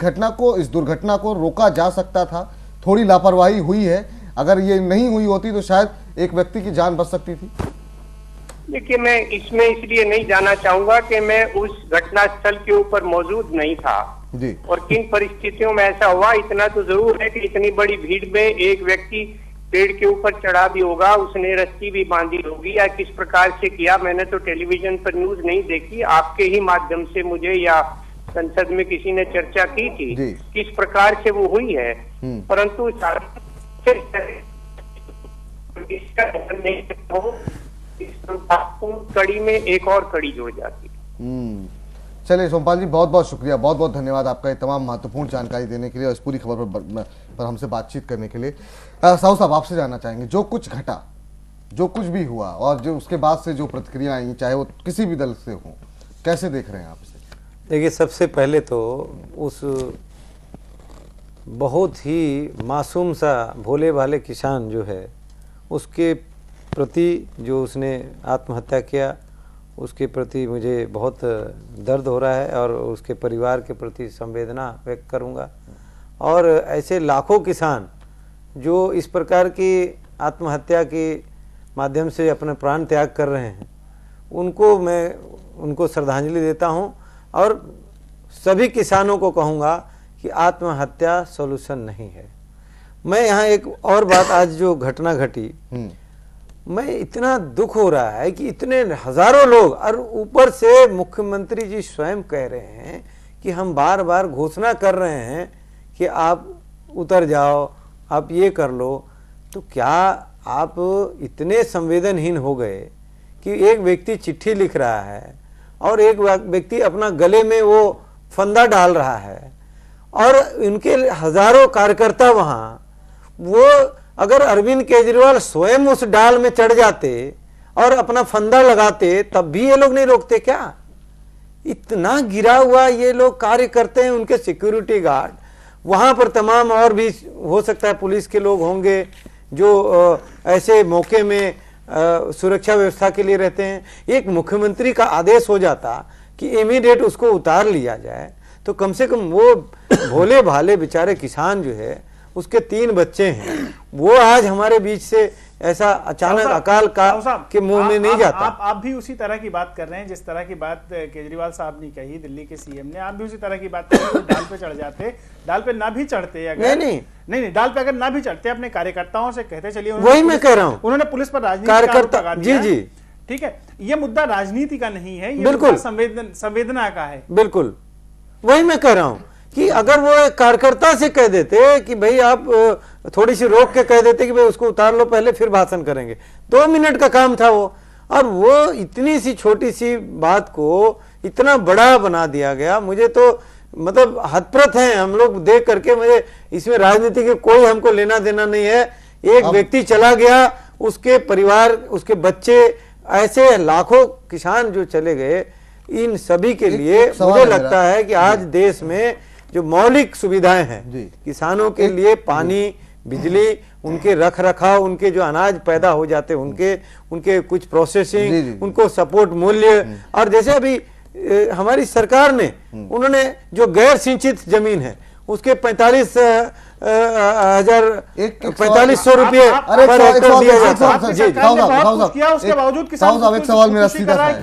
दुर्घटना को रोका जा सकता था? थोड़ी लापरवाही हुई है, अगर ये नहीं हुई होती तो शायद एक व्यक्ति की जान बच सकती थी। देखिए, मैं इसमें इसलिए नहीं जाना चाहूंगा कि मैं उस घटना स्थल के ऊपर मौजूद नहीं था जी, और किन परिस्थितियों में ऐसा हुआ। इतना तो जरूर है कि इतनी बड़ी भीड़ में एक व्यक्ति पेड़ के ऊपर चढ़ा भी होगा, उसने रस्सी भी बांधी होगी, या किस प्रकार से किया, मैंने तो टेलीविजन पर न्यूज नहीं देखी, आपके ही माध्यम से मुझे या संसद में किसी ने चर्चा की थी किस प्रकार से वो हुई है, परंतु कड़ी में एक और कड़ी जुड़ जाती है। चलिए सोमपाल जी, बहुत बहुत शुक्रिया, बहुत बहुत धन्यवाद आपका ये तमाम महत्वपूर्ण जानकारी देने के लिए और इस पूरी खबर पर हमसे बातचीत करने के लिए। साहू साहब, आपसे जानना चाहेंगे, जो कुछ घटा, जो कुछ भी हुआ और जो उसके बाद से जो प्रतिक्रिया आई, चाहे वो किसी भी दल से हो, कैसे देख रहे हैं आप इसे? देखिए, सबसे पहले तो उस बहुत ही मासूम सा भोले भाले किसान जो है, उसके प्रति जो उसने आत्महत्या किया, उसके प्रति मुझे बहुत दर्द हो रहा है और उसके परिवार के प्रति संवेदना व्यक्त करूंगा। और ऐसे लाखों किसान जो इस प्रकार की आत्महत्या के माध्यम से अपने प्राण त्याग कर रहे हैं, उनको श्रद्धांजलि देता हूं और सभी किसानों को कहूंगा कि आत्महत्या सॉल्यूशन नहीं है। मैं यहाँ एक और बात, आज जो घटना घटी, मैं इतना दुख हो रहा है कि इतने हजारों लोग, और ऊपर से मुख्यमंत्री जी स्वयं कह रहे हैं कि हम बार बार घोषणा कर रहे हैं कि आप उतर जाओ, आप ये कर लो। तो क्या आप इतने संवेदनहीन हो गए कि एक व्यक्ति चिट्ठी लिख रहा है और एक व्यक्ति अपना गले में वो फंदा डाल रहा है और इनके हजारों कार्यकर्ता वहां, वो अगर अरविंद केजरीवाल स्वयं उस डाल में चढ़ जाते और अपना फंदा लगाते तब भी ये लोग नहीं रोकते क्या? इतना गिरा हुआ ये लोग कार्य करते हैं, उनके सिक्योरिटी गार्ड वहां पर तमाम, और भी हो सकता है पुलिस के लोग होंगे जो ऐसे मौके में सुरक्षा व्यवस्था के लिए रहते हैं। एक मुख्यमंत्री का आदेश हो जाता कि इमीडिएट उसको उतार लिया जाए, तो कम से कम वो भोले भाले बेचारे किसान जो है, उसके 3 बच्चे हैं, वो आज हमारे बीच से ऐसा अचानक अकाल का के मुंह में नहीं जाता। आप भी उसी तरह की बात कर रहे हैं जिस तरह की बात केजरीवाल साहब ने कही, दिल्ली के सीएम ने, आप भी उसी तरह की बात कर रहे हैं। डाल पे चढ़ जाते, डाल पे ना भी चढ़ते, अगर नहीं डाल पे अगर ना भी चढ़ते, अपने कार्यकर्ताओं से कहते चलिए, वही मैं कह रहा हूँ, उन्होंने पुलिस पर राजनीति कार्यकर्ता, जी ठीक है, ये मुद्दा राजनीति का नहीं है, ये बिल्कुल संवेदना का है। बिल्कुल वही मैं कह रहा हूँ कि अगर वो एक कार्यकर्ता से कह देते कि भाई आप थोड़ी सी रोक के कह देते कि भाई उसको उतार लो पहले, फिर भाषण करेंगे, 2 मिनट का काम था वो, और वो इतनी सी छोटी सी बात को इतना बड़ा बना दिया गया। मुझे तो मतलब हतप्रत हैं हम लोग देख करके, मुझे इसमें राजनीति के कोई हमको लेना देना नहीं है। एक व्यक्ति चला गया, उसके परिवार, उसके बच्चे, ऐसे लाखों किसान जो चले गए, इन सभी के लिए मुझे लगता है कि आज देश में जो मौलिक सुविधाएं हैं किसानों के लिए, पानी, बिजली, उनके रख रखाव, उनके जो अनाज पैदा हो जाते हैं उनके कुछ प्रोसेसिंग, उनको सपोर्ट मूल्य, और जैसे अभी हमारी सरकार ने, उन्होंने जो गैर सिंचित जमीन है उसके 4500 रुपये पर एकड़ दिया जाता है। उसके बावजूद किसान, एक सवाल मेरा सीधा सा है,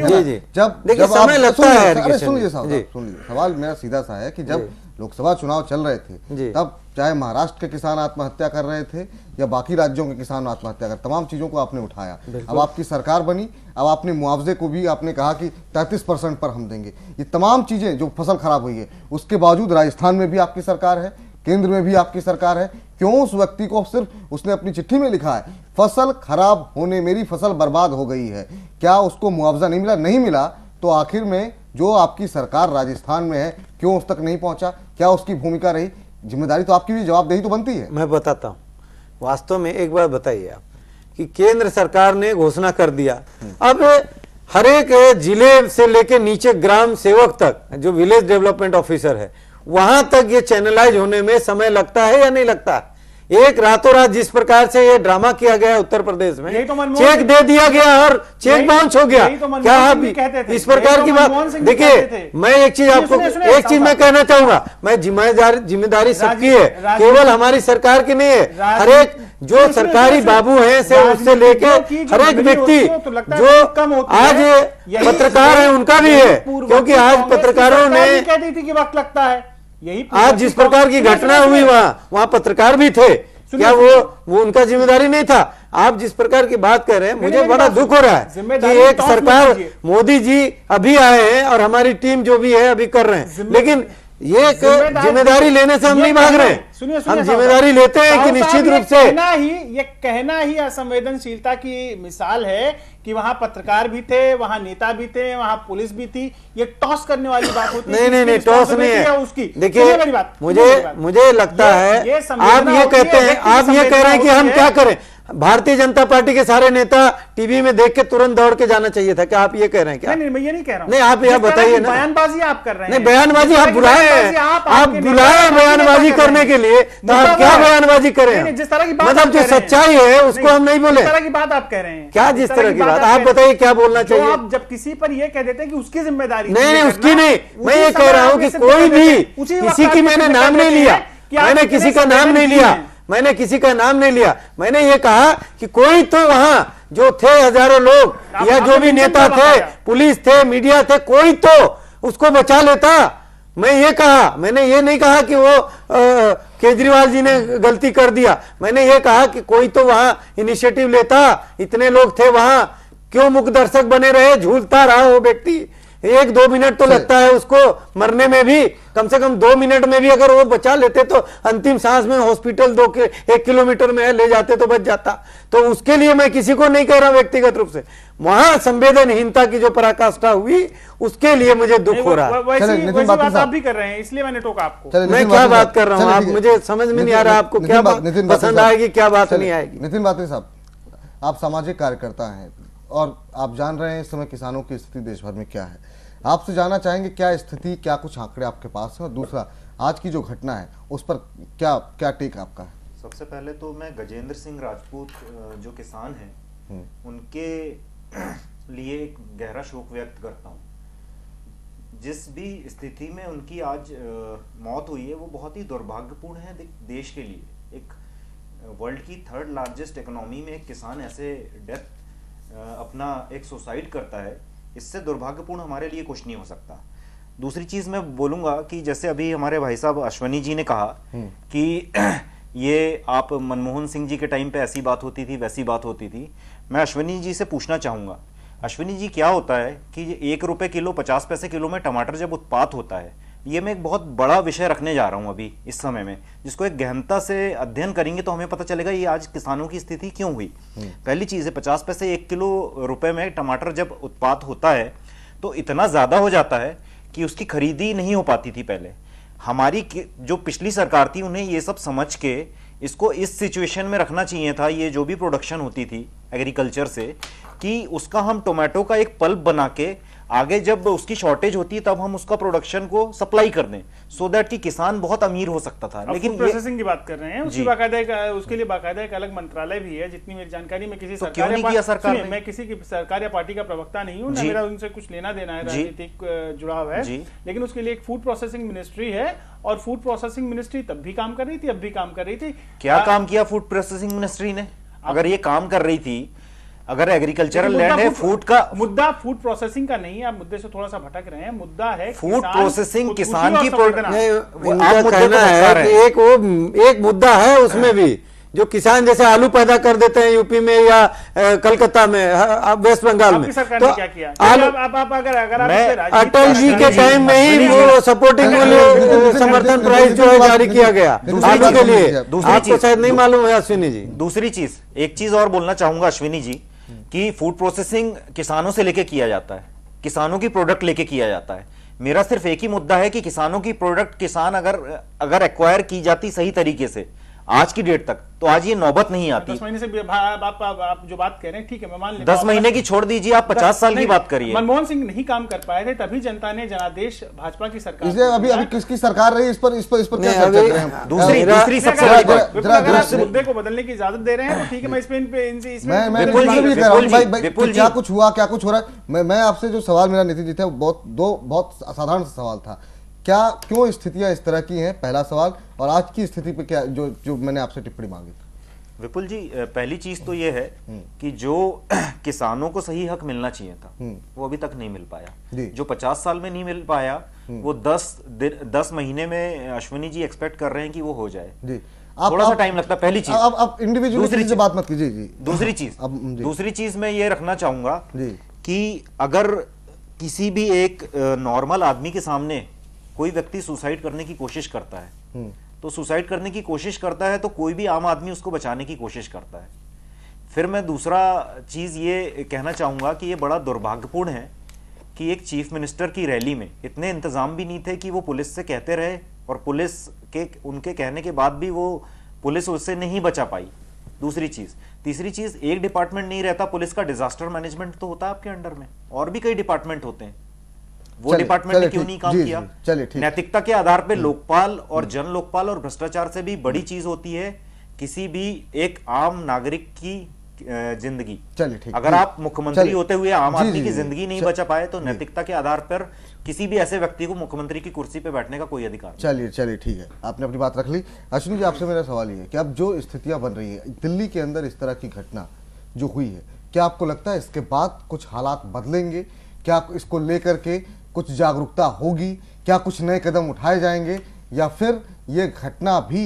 जब समय लगता है, सुनिए सवाल मेरा सीधा सा है कि जब लोकसभा चुनाव चल रहे थे, तब चाहे महाराष्ट्र के किसान आत्महत्या कर रहे थे या बाकी राज्यों के किसान आत्महत्या कर, तमाम चीजों को आपने उठाया। अब आपकी सरकार बनी, अब आपने मुआवजे को भी आपने कहा कि 33% पर हम देंगे। ये तमाम चीजें जो फसल खराब हुई है, उसके बावजूद राजस्थान में भी आपकी सरकार है, केंद्र में भी आपकी सरकार है, क्यों उस व्यक्ति को सिर्फ उसने अपनी चिट्ठी में लिखा है फसल खराब होने, मेरी फसल बर्बाद हो गई है, क्या उसको मुआवजा नहीं मिला? नहीं मिला तो आखिर में जो आपकी सरकार राजस्थान में है, क्यों उस तक नहीं पहुंचा? क्या उसकी भूमिका रही? जिम्मेदारी तो आपकी भी, जवाबदेही तो बनती है। मैं बताता हूं, वास्तव में एक बार बताइए आप कि केंद्र सरकार ने घोषणा कर दिया, अब हर एक जिले से लेके नीचे ग्राम सेवक तक, जो विलेज डेवलपमेंट ऑफिसर है, वहां तक ये चैनलाइज होने में समय लगता है या नहीं लगता है? एक रातों रात जिस प्रकार से ये ड्रामा किया गया उत्तर प्रदेश में, चेक दे दिया गया और चेक बाउंस हो गया। क्या आप इस प्रकार की बात? देखिए, मैं एक चीज आपको, एक चीज मैं कहना चाहूंगा, मैं जिम्मेदारी सबकी है, केवल हमारी सरकार की नहीं है। हर एक जो सरकारी बाबू हैं से उससे लेके हर एक व्यक्ति जो आज पत्रकार है उनका भी है, क्योंकि आज पत्रकारों ने वक्त लगता है, यही आज जिस प्रकार की घटना हुई वहां पत्रकार भी थे, क्या वो उनका जिम्मेदारी नहीं था? आप जिस प्रकार की बात कर रहे हैं, मुझे बड़ा दुख हो रहा है कि एक सरकार, मोदी जी अभी आए हैं और हमारी टीम जो भी है अभी कर रहे हैं, लेकिन ये जिम्मेदारी लेने से हम नहीं भाग रहे हैं। हम जिम्मेदारी लेते हैं कि निश्चित रूप से ये कहना ही असंवेदनशीलता की मिसाल है कि वहां पत्रकार भी थे, वहां नेता भी थे, वहां पुलिस भी थी। ये टॉस करने वाली बात होती है। नहीं, टॉस नहीं है उसकी। देखिए, मुझे लगता है आप ये कहते हैं, आप ये कह रहे हैं कि हम क्या करें? भारतीय जनता पार्टी के सारे नेता टीवी में देख के तुरंत दौड़ के जाना चाहिए था। क्या आप ये कह रहे हैं? क्या नहीं, मैं ये नहीं कह रहा हूं। नहीं, आप यह बताइए ना, बयानबाजी आप कर रहे हैं। नहीं, बयानबाजी आप बुलाए हैं, आप बुलाए बयानबाजी करने के लिए, तो आप क्या बयानबाजी करें? जिस तरह की बात, मतलब जो सच्चाई है उसको हम नहीं बोले। जिस तरह की बात आप कह रहे हैं, क्या जिस तरह की बात? आप बताइए क्या बोलना चाहिए? आप जब किसी पर ये कह देते हैं कि उसकी जिम्मेदारी नहीं, उसकी नहीं, मैं ये कह रहा हूं कि कोई भी किसी की मैंने नाम नहीं लिया, मैंने किसी का नाम नहीं लिया, मैंने किसी का नाम नहीं लिया। मैंने ये कहा कि कोई तो वहां जो थे हजारों लोग या जो भी नेता थे, पुलिस थे, मीडिया थे, कोई तो उसको बचा लेता। मैं ये कहा, मैंने ये नहीं कहा कि वो केजरीवाल जी ने गलती कर दिया। मैंने ये कहा कि कोई तो वहां इनिशिएटिव लेता। इतने लोग थे वहां, क्यों मुख्य दर्शक बने रहे? झूलता रहा वो व्यक्ति। 1-2 मिनट तो लगता है उसको मरने में भी, कम से कम 2 मिनट में भी अगर वो बचा लेते तो अंतिम सांस में हॉस्पिटल 1 किलोमीटर में ले जाते तो बच जाता। तो उसके लिए मैं किसी को नहीं कह रहा व्यक्तिगत रूप से, वहां संवेदनहीनता की जो पराकाष्ठा हुई उसके लिए मुझे दुख हो रहा है। वैसी बात आप भी कर रहे हैं, इसलिए मैंने टोका आपको। मैं क्या बात कर रहा हूँ, आप मुझे समझ में नहीं आ रहा आपको क्या बात पसंद आएगी, क्या बात नहीं आएगी। नितिन बात्री साहब, आप सामाजिक कार्यकर्ता हैं और आप जान रहे हैं इस समय किसानों की स्थिति देश भर में क्या है। आपसे जानना चाहेंगे क्या स्थिति, क्या कुछ आंकड़े आपके पास हैं, और दूसरा आज की जो घटना है उस पर क्या टेक आपका है? सबसे पहले तो मैं गजेंद्र सिंह राजपूत जो किसान हैं उनके लिए एक गहरा शोक व्यक्त करता हूँ। जिस भी स्थिति में उनकी आज मौत हुई है वो बहुत ही दुर्भाग्यपूर्ण है देश के लिए। एक वर्ल्ड की 3rd लार्जेस्ट इकोनॉमी में एक किसान ऐसे डेथ अपना एक सुसाइड करता है, इससे दुर्भाग्यपूर्ण हमारे लिए कुछ नहीं हो सकता। दूसरी चीज मैं बोलूंगा कि जैसे अभी हमारे भाई साहब अश्वनी जी ने कहा कि ये आप मनमोहन सिंह जी के टाइम पे ऐसी बात होती थी, वैसी बात होती थी। मैं अश्वनी जी से पूछना चाहूंगा, अश्वनी जी क्या होता है कि 1 रुपए किलो 50 पैसे किलो में टमाटर जब उत्पात होता है, ये मैं एक बहुत बड़ा विषय रखने जा रहा हूं अभी इस समय में, जिसको एक गहनता से अध्ययन करेंगे तो हमें पता चलेगा ये आज किसानों की स्थिति क्यों हुई। पहली चीज है 50 पैसे 1 किलो रुपए में टमाटर जब उत्पात होता है तो इतना ज्यादा हो जाता है कि उसकी खरीदी नहीं हो पाती थी पहले। हमारी जो पिछली सरकार थी उन्हें ये सब समझ के इसको इस सिचुएशन में रखना चाहिए था, ये जो भी प्रोडक्शन होती थी एग्रीकल्चर से, कि उसका हम टोमेटो का एक पल्प बना के आगे जब उसकी शॉर्टेज होती है तब हम उसका प्रोडक्शन को सप्लाई कर दें, सो दैट कि किसान बहुत अमीर हो सकता था। लेकिन प्रोसेसिंग की बात कर रहे हैं, उसकी बाकायदा उसके लिए बाकायदा एक अलग मंत्रालय भी है। जितनी मेरी जानकारी में किसी सरकार मैं किसी की सरकार या पार्टी का प्रवक्ता नहीं हूँ, मेरा उनसे कुछ लेना देना है, राजनीतिक जुड़ाव है, लेकिन उसके लिए एक फूड प्रोसेसिंग मिनिस्ट्री है और फूड प्रोसेसिंग मिनिस्ट्री तब भी काम कर रही थी, अब भी काम कर रही थी। क्या काम किया फूड प्रोसेसिंग मिनिस्ट्री ने? अगर ये काम कर रही थी, अगर एग्रीकल्चरल लैंड है, फूड का मुद्दा फूड प्रोसेसिंग का नहीं है, आप मुद्दे से थोड़ा सा भटक रहे हैं। मुद्दा है फूड प्रोसेसिंग, किसान की कहना है कि एक मुद्दा है उसमें भी, जो किसान जैसे आलू पैदा कर देते हैं यूपी में या कलकत्ता में, वेस्ट बंगाल में, तो क्या किया? अगर अटल जी के टाइम में ही वो सपोर्टिंग मूल्य समर्थन प्राइस जो है जारी किया गया आलू के लिए। आपको शायद नहीं मालूम है अश्विनी जी। दूसरी चीज, एक चीज और बोलना चाहूंगा अश्विनी जी, कि फूड प्रोसेसिंग किसानों से लेके किया जाता है, किसानों की प्रोडक्ट लेके किया जाता है। मेरा सिर्फ एक ही मुद्दा है कि किसानों की प्रोडक्ट किसान अगर एक्वायर की जाती सही तरीके से, आज की डेट तक, तो आज ये नौबत नहीं आती। 10 महीने से आप जो बात कह रहे हैं ठीक है, मैं मान लेता 10 महीने की छोड़ दीजिए, आप 50 साल की बात करिए। मनमोहन सिंह नहीं काम कर पाए थे, तभी जनता ने जनादेश भाजपा की सरकार, इसलिए अभी किसकी सरकार रही, इस पर क्या चर्चा कर रहे हैं? दूसरी सबसे बड़ी बात, मुद्दे को बदलने की इजाजत दे रहे हैं तो ठीक है, मैं इसमें मैं भी कह रहा हूं भाई, क्या कुछ हुआ, क्या कुछ हो रहा है। मैं आपसे जो सवाल मेरा नितिन जी था, बहुत साधारण सवाल था, क्या क्यों स्थितियां इस तरह की हैं, पहला सवाल, और आज की स्थिति पे क्या जो मैंने आपसे टिप्पणी मांगी। विपुल जी, पहली चीज तो ये है कि जो किसानों को सही हक मिलना चाहिए था वो अभी तक नहीं मिल पाया। जो 50 साल में नहीं मिल पाया वो 10 महीने में अश्विनी जी एक्सपेक्ट कर रहे हैं कि वो हो जाए। थोड़ा सा टाइम लगता है, पहली चीज। अब इंडिविजुअल से बात मत कीजिए जी। दूसरी चीज मैं ये रखना चाहूंगा कि अगर किसी भी एक नॉर्मल आदमी के सामने कोई व्यक्ति सुसाइड करने की कोशिश करता है, तो सुसाइड करने की कोशिश करता है तो कोई भी आम आदमी उसको बचाने की कोशिश करता है। फिर मैं दूसरा चीज ये कहना चाहूंगा कि ये बड़ा दुर्भाग्यपूर्ण है कि एक चीफ मिनिस्टर की रैली में इतने इंतजाम भी नहीं थे कि वो पुलिस से कहते रहे, और पुलिस के उनके कहने के बाद भी वो पुलिस उससे नहीं बचा पाई। दूसरी चीज। तीसरी चीज, एक डिपार्टमेंट नहीं रहता पुलिस का, डिजास्टर मैनेजमेंट तो होता है आपके अंडर में, और भी कई डिपार्टमेंट होते हैं। वो डिपार्टमेंट ने क्यों नहीं काम किया? नैतिकता के आधार पे लोकपाल और जन लोकपाल और भ्रष्टाचार से भी बड़ी चीज होती है किसी भी एक आम नागरिक की जिंदगी। अगर आप मुख्यमंत्री होते हुए आम आदमी की जिंदगी नहीं बचा पाए तो नैतिकता के आधार पर किसी भी ऐसे व्यक्ति को मुख्यमंत्री की कुर्सी पे बैठने का कोई अधिकार नहीं। चलिए ठीक है, आपने अपनी बात रख ली। अश्विनी जी, आपसे मेरा सवाल ये है कि अब जो स्थितियां बन रही है दिल्ली के अंदर, इस तरह की घटना जो हुई है, क्या आपको लगता है इसके बाद कुछ हालात बदलेंगे? क्या इसको लेकर के कुछ जागरूकता होगी? क्या कुछ नए कदम उठाए जाएंगे, या फिर ये घटना भी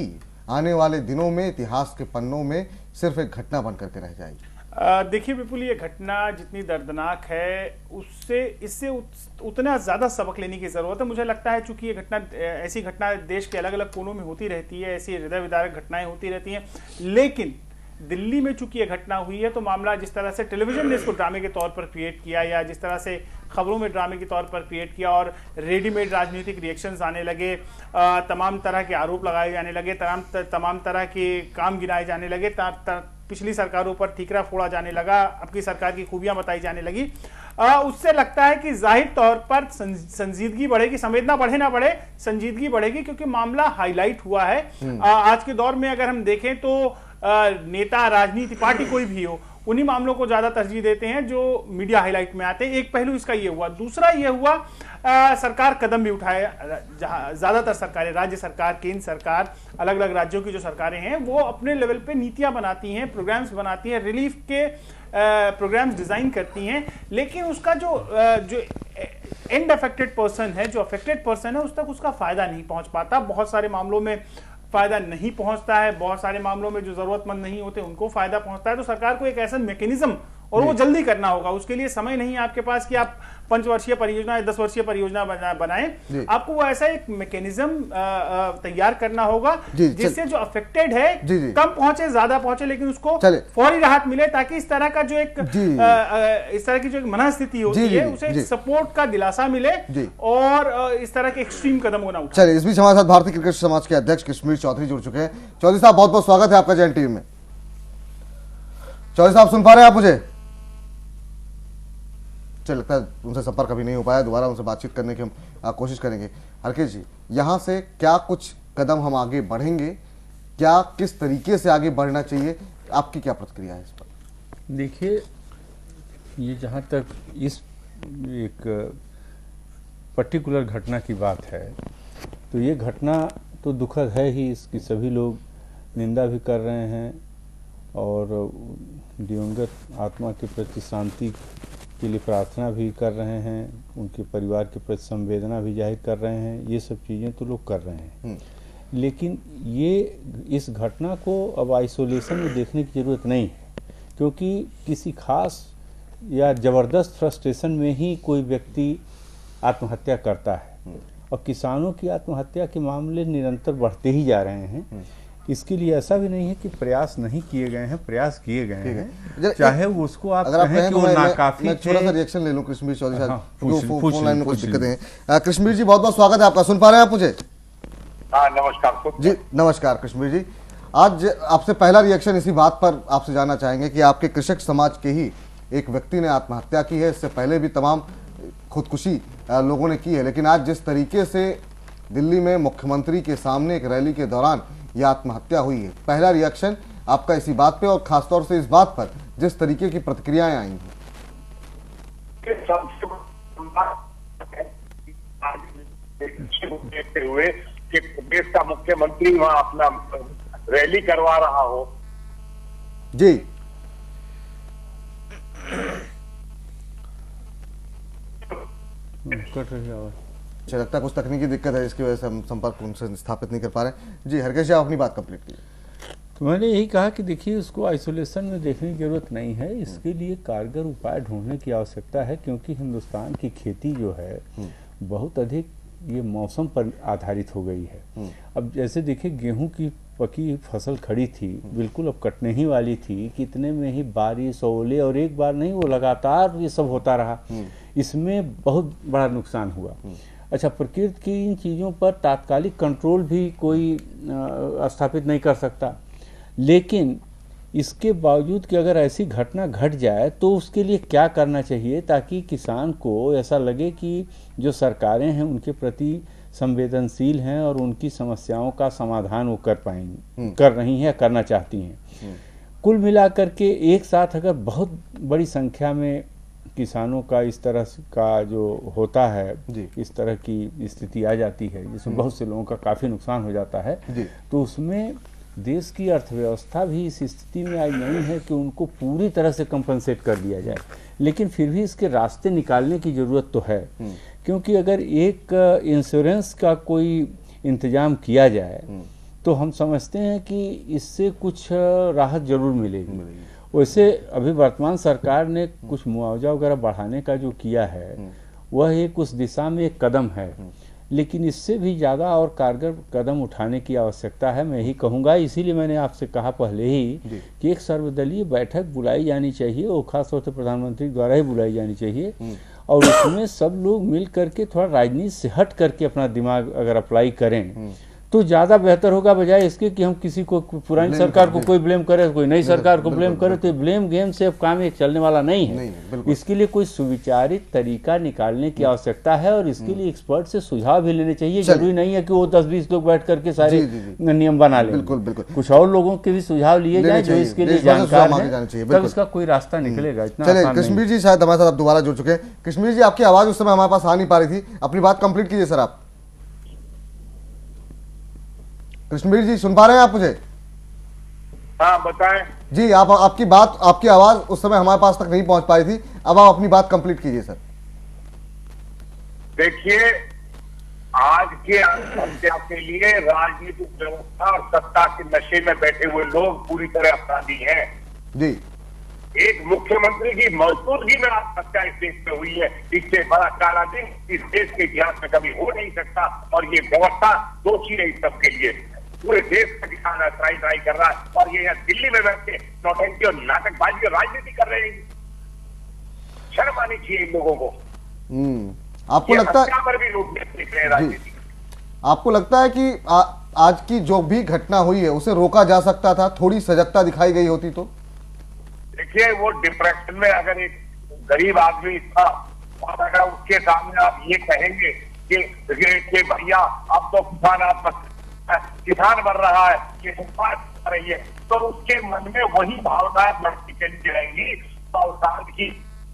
आने वाले दिनों में इतिहास के पन्नों में सिर्फ एक घटना बन करके रह जाएगी? देखिए विपुल, ये घटना जितनी दर्दनाक है इससे उतना ज्यादा सबक लेने की जरूरत है। मुझे लगता है चूंकि ये घटना, ऐसी घटना देश के अलग अलग कोनों में होती रहती है, ऐसी हृदय विदारक घटनाएं होती रहती हैं, लेकिन दिल्ली में चूंकि ये घटना हुई है तो मामला जिस तरह से टेलीविजन ने इसको ड्रामे के तौर पर क्रिएट किया, या जिस तरह से खबरों में ड्रामे के तौर पर क्रिएट किया और रेडीमेड राजनीतिक रिएक्शंस आने लगे, तमाम तरह के आरोप लगाए जाने लगे, तमाम तरह के काम गिनाए जाने लगे, पिछली सरकारों पर ठीकरा फोड़ा जाने लगा, अब की सरकार की खूबियां बताई जाने लगी, उससे लगता है कि जाहिर तौर पर संजीदगी बढ़ेगी, संवेदना बढ़े ना बढ़े, संजीदगी बढ़ेगी, क्योंकि मामला हाईलाइट हुआ है। आज के दौर में अगर हम देखें तो नेता, राजनीति पार्टी कोई भी हो, उन्हीं मामलों को ज्यादा तरजीह देते हैं जो मीडिया हाईलाइट में आते हैं। एक पहलू इसका ये हुआ। दूसरा ये हुआ, सरकार कदम भी उठाए, जहां ज्यादातर सरकारें, राज्य सरकार, केंद्र सरकार, अलग अलग राज्यों की जो सरकारें हैं वो अपने लेवल पे नीतियां बनाती हैं, प्रोग्राम्स बनाती हैं, रिलीफ के प्रोग्राम्स डिजाइन करती हैं, लेकिन उसका जो एंड अफेक्टेड पर्सन है, जो अफेक्टेड पर्सन है, उस तक उसका फायदा नहीं पहुंच पाता। बहुत सारे मामलों में फायदा नहीं पहुंचता है, बहुत सारे मामलों में जो जरूरतमंद नहीं होते उनको फायदा पहुंचता है। तो सरकार को एक ऐसा मैकेनिज्म, और वो जल्दी करना होगा, उसके लिए समय नहीं है आपके पास कि आप 5 वर्षीय परियोजना या 10 वर्षीय परियोजना बनाएं। आपको वो ऐसा एक मैकेनिज्म तैयार करना होगा जिससे जो अफेक्टेड है कम पहुंचे, ज्यादा पहुंचे, लेकिन उसको फौरी राहत मिले, ताकि इस तरह का जो एक इस तरह की जो एक मनस्थिति होती है उसे सपोर्ट का दिलासा मिले और इस तरह के एक्सट्रीम कदम होना उठाए। चलिए, इस बीच हमारे साथ भारतीय क्रिकेट समाज के अध्यक्ष कश्मीर चौधरी जुड़ चुके हैं। चौधरी साहब, बहुत बहुत स्वागत है आपका जैन टीवी में। चौधरी साहब, सुन पा रहे हैं आप मुझे? चल, लगता है उनसे संपर्क अभी नहीं हो पाया, दोबारा उनसे बातचीत करने की हम कोशिश करेंगे। हरकेश जी, यहाँ से क्या कुछ कदम हम आगे बढ़ेंगे, क्या किस तरीके से आगे बढ़ना चाहिए, आपकी क्या प्रतिक्रिया है इस पर? देखिए, ये जहाँ तक इस एक पर्टिकुलर घटना की बात है, तो ये घटना तो दुखद है ही, इसकी सभी लोग निंदा भी कर रहे हैं और दिवंगत आत्मा के प्रति शांति के लिए प्रार्थना भी कर रहे हैं, उनके परिवार के प्रति संवेदना भी जाहिर कर रहे हैं। ये सब चीज़ें तो लोग कर रहे हैं, लेकिन ये इस घटना को अब आइसोलेशन में देखने की ज़रूरत नहीं है, क्योंकि किसी खास या ज़बरदस्त फ्रस्ट्रेशन में ही कोई व्यक्ति आत्महत्या करता है, और किसानों की आत्महत्या के मामले निरंतर बढ़ते ही जा रहे हैं। इसके लिए ऐसा भी नहीं है कि प्रयास नहीं किए गए हैं, प्रयास किए गए हैं, चाहे उसको आप कहें कि वो नाकाफी थे। थोड़ा सा रिएक्शन ले लूं कश्मीर चौधरी साहब, फोन लाइन में कुछ दिक्कतें हैं। कश्मीर जी, बहुत बहुत स्वागत है आपका। सुन पा रहे हैं आप मुझे? हाँ, नमस्कार जी। नमस्कार कश्मीर जी, आज आपसे पहला रिएक्शन इसी बात पर आपसे जानना चाहेंगे कि आपके कृषक समाज के ही एक व्यक्ति ने आत्महत्या की है, इससे पहले भी तमाम खुदकुशी लोगों ने की है, लेकिन आज जिस तरीके से दिल्ली में मुख्यमंत्री के सामने एक रैली के दौरान यह आत्महत्या हुई है, पहला रिएक्शन आपका इसी बात पे और खासतौर से इस बात पर जिस तरीके की प्रतिक्रियाएं आई हैं। देखते हुए कि प्रदेश का मुख्यमंत्री वहां अपना रैली करवा रहा हो। जी कट रही आवाज, मुझे लगता है कुछ तकनीकी दिक्कत है जिसकी वजह से हम संपर्क उनसे स्थापित नहीं कर पा रहे। जी हरकेश जी, आप अपनी बात कंप्लीट कीजिए। तो मैंने यही कहा कि देखिए, उसको आइसोलेशन में देखने की जरूरत नहीं है, इसके लिए कारगर उपाय ढूंढने की आवश्यकता है, क्योंकि हिंदुस्तान की खेती जो है बहुत अधिक ये मौसम पर आधारित हो गई है। अब जैसे देखिए, गेहूं की पकी फसल खड़ी थी, बिल्कुल अब कटने ही वाली थी, कितने में ही बारिश, ओले, और एक बार नहीं, वो लगातार ये सब होता रहा, इसमें बहुत बड़ा नुकसान हुआ। अच्छा, प्रकृति की इन चीज़ों पर तात्कालिक कंट्रोल भी कोई स्थापित नहीं कर सकता, लेकिन इसके बावजूद कि अगर ऐसी घटना घट जाए तो उसके लिए क्या करना चाहिए, ताकि किसान को ऐसा लगे कि जो सरकारें हैं उनके प्रति संवेदनशील हैं और उनकी समस्याओं का समाधान वो कर रही हैं, करना चाहती हैं। कुल मिलाकर के एक साथ अगर बहुत बड़ी संख्या में किसानों का इस तरह का जो होता है, इस तरह की स्थिति आ जाती है जिसमें बहुत से लोगों का काफ़ी नुकसान हो जाता है, तो उसमें देश की अर्थव्यवस्था भी इस स्थिति में आई नहीं है कि उनको पूरी तरह से कंपनसेट कर दिया जाए, लेकिन फिर भी इसके रास्ते निकालने की ज़रूरत तो है। क्योंकि अगर एक इंश्योरेंस का कोई इंतजाम किया जाए तो हम समझते हैं कि इससे कुछ राहत जरूर मिलेगी। वैसे अभी वर्तमान सरकार ने कुछ मुआवजा वगैरह बढ़ाने का जो किया है वह एक उस दिशा में एक कदम है, लेकिन इससे भी ज़्यादा और कारगर कदम उठाने की आवश्यकता है, मैं यही कहूँगा। इसीलिए मैंने आपसे कहा पहले ही कि एक सर्वदलीय बैठक बुलाई जानी चाहिए, और खासतौर से प्रधानमंत्री द्वारा ही बुलाई जानी चाहिए, और उसमें सब लोग मिल करके थोड़ा राजनीति से हट करके अपना दिमाग अगर अप्लाई करें तो ज़्यादा बेहतर होगा, बजाय इसके कि हम किसी को, पुरानी सरकार को कोई ब्लेम करे, कोई नई सरकार को ब्लेम करे, तो ब्लेम गेम से अब काम एक चलने वाला नहीं है। इसके लिए कोई सुविचारित तरीका निकालने की आवश्यकता है, और इसके लिए एक्सपर्ट से सुझाव भी लेने चाहिए। जरूरी नहीं है कि वो 10-20 लोग बैठ करके सारे नियम बना लें, कुछ और लोगों के भी सुझाव लिए जाए जो इसके लिए जानकार हैं, तब इसका कोई रास्ता निकलेगा। इतना चलिए, कश्मीर जी शायद हमारे साथ दोबारा जुड़ चुके हैं। कश्मीर जी, आपकी आवाज उस समय हमारे पास आ नहीं पा रही थी, अपनी बात कंप्लीट कीजिए सर। आप कश्मीर जी सुन पा रहे हैं आप मुझे? हाँ बताएं जी। आपकी बात, आपकी आवाज उस समय हमारे पास तक नहीं पहुंच पाई थी, अब आप अपनी बात कंप्लीट कीजिए सर। देखिए, आज के हत्या के लिए राजनीतिक व्यवस्था और सत्ता के नशे में बैठे हुए लोग पूरी तरह अपराधी हैं जी। एक मुख्यमंत्री की मौजूदगी में आत्महत्या इस देश में हुई है, इससे बड़ा काला दिन इस देश के इतिहास में कभी हो नहीं सकता, और ये व्यवस्था दोषी है इस सब के लिए। पूरे देश का किसान ट्राई कर रहा है, और ये यहाँ दिल्ली में बैठ के नौटंकी और नाटकबाजी और राजनीति कर रहे हैं। शर्म आनी चाहिए इन लोगों को। आपको लगता है पर भी लोग देख रहे हैं राजनीति। आपको लगता है कि आज की जो भी घटना हुई है उसे रोका जा सकता था, थोड़ी सजगता दिखाई गई होती तो? देखिए, वो डिप्रेशन में अगर एक गरीब आदमी था और अगर उसके सामने आप ये कहेंगे कि भैया अब तो किसान मर रहा है, ये सरकार कर रही है, तो उसके मन में वही भावनाएं बढ़ती चली जाएंगी की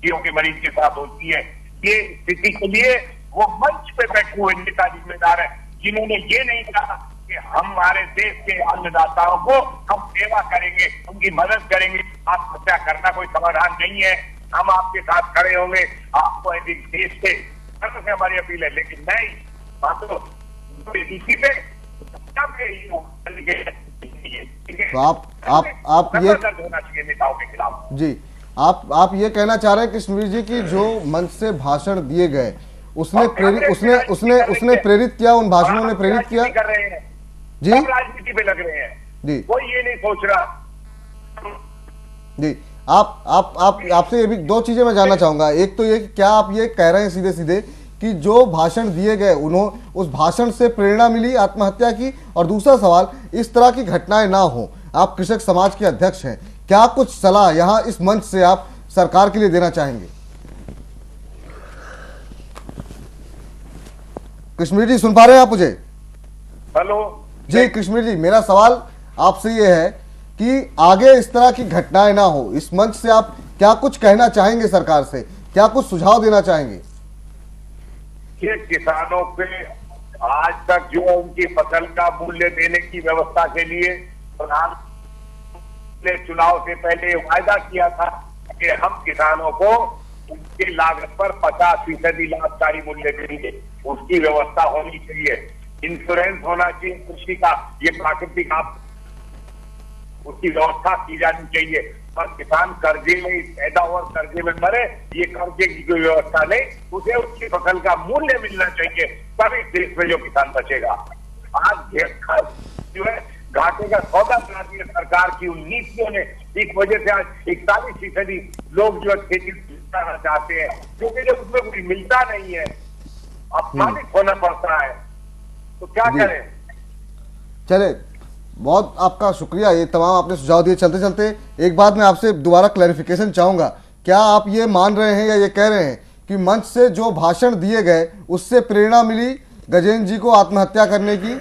जीव के मरीज के साथ होती है। ये स्थिति के लिए वो मंच पे बैठे हुए नेता जिम्मेदार है, जिन्होंने ये नहीं कहा कि हमारे देश के अन्नदाताओं को हम सेवा करेंगे, उनकी मदद करेंगे। आत्महत्या करना कोई समाधान नहीं है, हम आपके साथ खड़े होंगे, आपको देश से हमारी अपील है, लेकिन नहीं, इसी पे तो आप ये होना चाहिए नेताओं के खिलाफ। जी, आप ये कहना चाह रहे हैं कश्मीर जी की जो मंच से भाषण दिए गए उसने प्रेरित किया, उन भाषणों ने प्रेरित किया कर रहे हैं जी, राजनीति पे लग रहे हैं जी, कोई ये नहीं सोच रहा जी। आपसे ये भी दो चीजें मैं जानना चाहूंगा। एक तो ये कि क्या आप ये कह रहे हैं सीधे सीधे कि जो भाषण दिए गए उस भाषण से प्रेरणा मिली आत्महत्या की, और दूसरा सवाल इस तरह की घटनाएं ना हो। आप कृषक समाज के अध्यक्ष हैं, क्या कुछ सलाह यहाँ इस मंच से आप सरकार के लिए देना चाहेंगे? कश्मीर जी सुन पा रहे हैं आप मुझे? हेलो जी कश्मीर जी, मेरा सवाल आपसे ये है कि आगे इस तरह की घटनाएं ना हो, इस मंच से आप क्या कुछ कहना चाहेंगे सरकार से, क्या कुछ सुझाव देना चाहेंगे? कि किसानों पे आज तक जो उनकी फसल का मूल्य देने की व्यवस्था के लिए प्रधानमंत्री ने चुनाव से पहले वायदा किया था कि हम किसानों को उनकी लागत पर 50% लाभकारी मूल्य देंगे, उसकी व्यवस्था होनी चाहिए। इंश्योरेंस होना चाहिए कृषि का, ये प्राकृतिक आप उसकी व्यवस्था की जानी चाहिए। पर किसान कर्जे में पैदा और कर्जे में मरे, ये कर्जे की कोई व्यवस्था नहीं, उसे उसकी फसल का मूल्य मिलना चाहिए, तभी देश में जो किसान बचेगा। आज जो है घाटे का सौदा करा दिया सरकार की उन नीतियों ने, इस वजह से आज 41% लोग जो है खेती करना चाहते हैं, क्योंकि जब उसमें कुछ मिलता नहीं है, अपमानित होना पड़ता है, तो क्या करें? चले, बहुत आपका शुक्रिया, ये तमाम आपने सुझाव दिए। चलते चलते एक बात मैं आपसे दोबारा क्लैरिफिकेशन चाहूंगा, क्या आप ये मान रहे हैं या ये कह रहे हैं कि मंच से जो भाषण दिए गए उससे प्रेरणा मिली गजेंद्र जी को आत्महत्या करने की?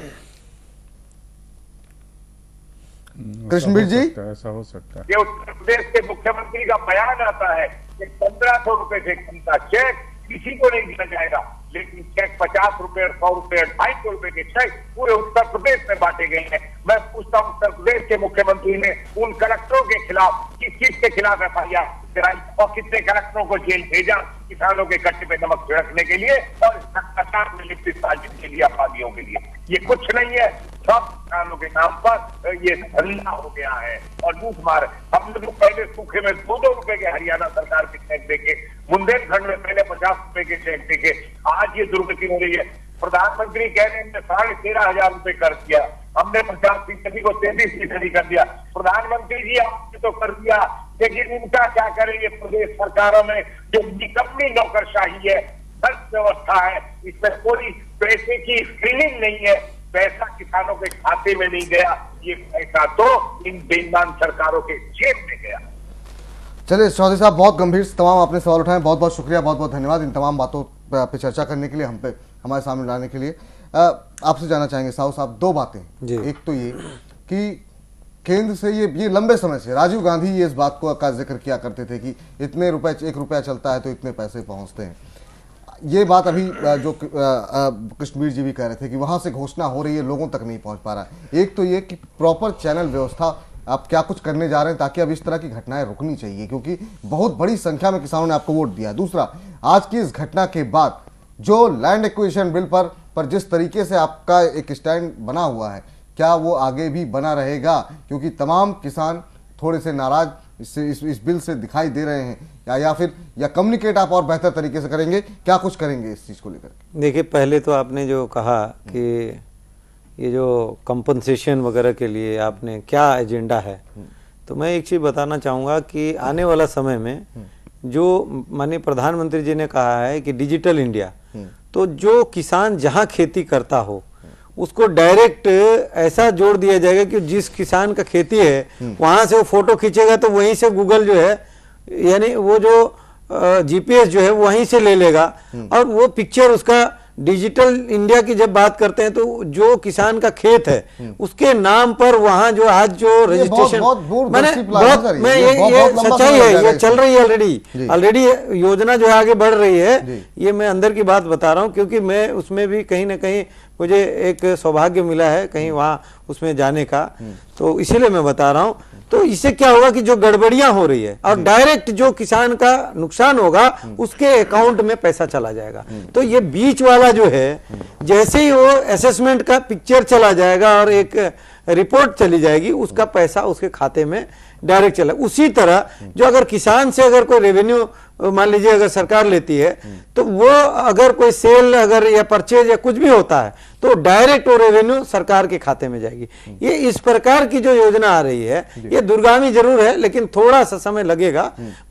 कृष्णवीर जी, ऐसा हो सकता है। ये उत्तर प्रदेश के मुख्यमंत्री का बयान आता है कि 1500 रुपए से कम का चेक किसी को नहीं दिया जाएगा, लेकिन चेक 50 रुपए, 100 रुपए, 250 रुपए के चेक पूरे उत्तर प्रदेश में बांटे गए हैं। मैं पूछता हूँ, उत्तर प्रदेश के मुख्यमंत्री ने उन कलेक्टरों के खिलाफ किस चीज के खिलाफ FIR कराई और कितने कलेक्टरों को जेल भेजा किसानों के कट्टे पे नमक छिड़कने के लिए और भ्रष्टाचार में लिप्त साजिश के लिए, अपराधियों के लिए? ये कुछ नहीं है, सब किसानों के नाम पर ये धंधा हो गया है और लूट मार। हम लोग पहले सूखे में 2-2 रुपए के हरियाणा सरकार के चेक देके, बुंदेलखंड में पहले 50 रुपए के चेक देके, आज ये दुर्गति हो रही है। प्रधानमंत्री कह रहे हैं 13,500 रुपए कर दिया, हमने 50% को 33% कर दिया। प्रधानमंत्री जी आपने तो कर दिया, लेकिन इनका क्या करेंगे? प्रदेश सरकारों में जो निकम्मी नौकरशाही है, भ्रष्ट व्यवस्था है, इसमें कोई पैसे की स्क्रीनिंग नहीं है, पैसा किसानों के खाते में नहीं गया, ये पैसा तो इन बेईमान सरकारों के जेब में गया। चलिए चौधरी साहब, बहुत गंभीर तमाम आपने सवाल उठाए, बहुत बहुत शुक्रिया, बहुत बहुत धन्यवाद इन तमाम बातों पे चर्चा करने के लिए, हम पे हमारे सामने लाने के लिए। आपसे जानना चाहेंगे साहू साहब दो बातें। एक तो ये कि केंद्र से ये लंबे समय से राजीव गांधी ये इस बात को का जिक्र किया करते थे कि इतने रुपए, 1 रुपया चलता है तो इतने पैसे पहुंचते हैं। ये बात अभी जो कश्मीर जी भी कह रहे थे कि वहां से घोषणा हो रही है, लोगों तक नहीं पहुंच पा रहा है। एक तो ये कि प्रॉपर चैनल व्यवस्था आप क्या कुछ करने जा रहे हैं ताकि अब इस तरह की घटनाएं रुकनी चाहिए, क्योंकि बहुत बड़ी संख्या में किसानों ने आपको वोट दिया। दूसरा, आज की इस घटना के बाद जो लैंड एक्विजिशन बिल पर जिस तरीके से आपका एक स्टैंड बना हुआ है, क्या वो आगे भी बना रहेगा? क्योंकि तमाम किसान थोड़े से नाराज इस बिल से दिखाई दे रहे हैं, या फिर कम्युनिकेट आप और बेहतर तरीके से करेंगे, क्या कुछ करेंगे इस चीज को लेकर? देखिए, पहले तो आपने जो कहा कि ये जो कंपनसेशन वगैरह के लिए आपने क्या एजेंडा है, तो मैं एक चीज बताना चाहूँगा कि आने वाला समय में जो माननीय प्रधानमंत्री जी ने कहा है कि डिजिटल इंडिया, तो जो किसान जहाँ खेती करता हो उसको डायरेक्ट ऐसा जोड़ दिया जाएगा कि जिस किसान का खेती है वहां से वो फोटो खींचेगा तो वहीं से गूगल जो है, यानी वो जो GPS जो है वहीं से ले लेगा और वो पिक्चर उसका डिजिटल इंडिया की जब बात करते हैं तो जो किसान का खेत है उसके नाम पर वहां जो आज जो रजिस्ट्रेशन, मैं ये सच्चाई है, ये चल रही है ऑलरेडी योजना जो है आगे बढ़ रही है। ये मैं अंदर की बात बता रहा हूँ क्योंकि मैं उसमें भी कहीं ना कहीं मुझे एक सौभाग्य मिला है कहीं वहां उसमें जाने का, तो इसीलिए मैं बता रहा हूँ। तो इससे क्या होगा कि जो गड़बड़ियां हो रही है और डायरेक्ट जो किसान का नुकसान होगा उसके अकाउंट में पैसा चला जाएगा। तो ये बीच वाला जो है, जैसे ही वो असेसमेंट का पिक्चर चला जाएगा और एक रिपोर्ट चली जाएगी, उसका पैसा उसके खाते में डायरेक्ट चला। उसी तरह जो अगर किसान से अगर कोई रेवेन्यू मान लीजिए अगर सरकार लेती है तो वो अगर कोई सेल अगर या परचेज या कुछ भी होता है तो डायरेक्ट वो रेवेन्यू सरकार के खाते में जाएगी। ये इस प्रकार की जो योजना आ रही है ये दूरगामी जरूर है, लेकिन थोड़ा सा समय लगेगा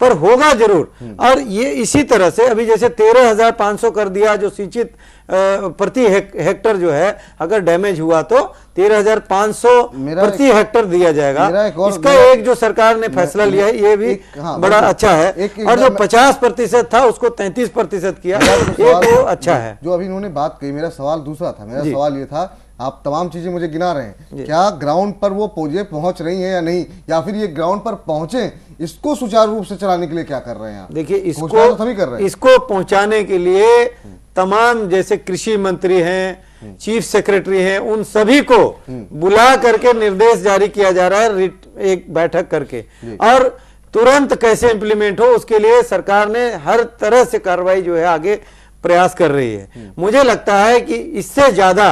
पर होगा जरूर। और ये इसी तरह से अभी जैसे 13,500 कर दिया जो सिंचित प्रति हेक्टर जो है अगर डैमेज हुआ तो 13,500 प्रति हेक्टर दिया जाएगा। इसका एक जो सरकार ने फैसला लिया है ये भी बड़ा अच्छा है, और जो 50% था उसको 33% किया, ये तो अच्छा है। जो अभी इन्होंने बात कही, मेरा सवाल दूसरा था। मेरा सवाल ये था, आप तमाम चीजें मुझे गिना रहे हैं, क्या ग्राउंड पर वो फौजें पहुंच रही हैं या नहीं, या फिर ये ग्राउंड पर पहुंचे इसको सुचारू रूप से चलाने के लिए क्या कर रहे हैं? देखिए, इसको पहुंचाने के लिए तमाम जैसे कृषि मंत्री हैं, चीफ सेक्रेटरी हैं, उन सभी को बुला करके निर्देश जारी किया जा रहा है एक बैठक करके, और तुरंत कैसे इंप्लीमेंट हो उसके लिए सरकार ने हर तरह से कार्रवाई जो है आगे प्रयास कर रही है। मुझे लगता है कि इससे ज्यादा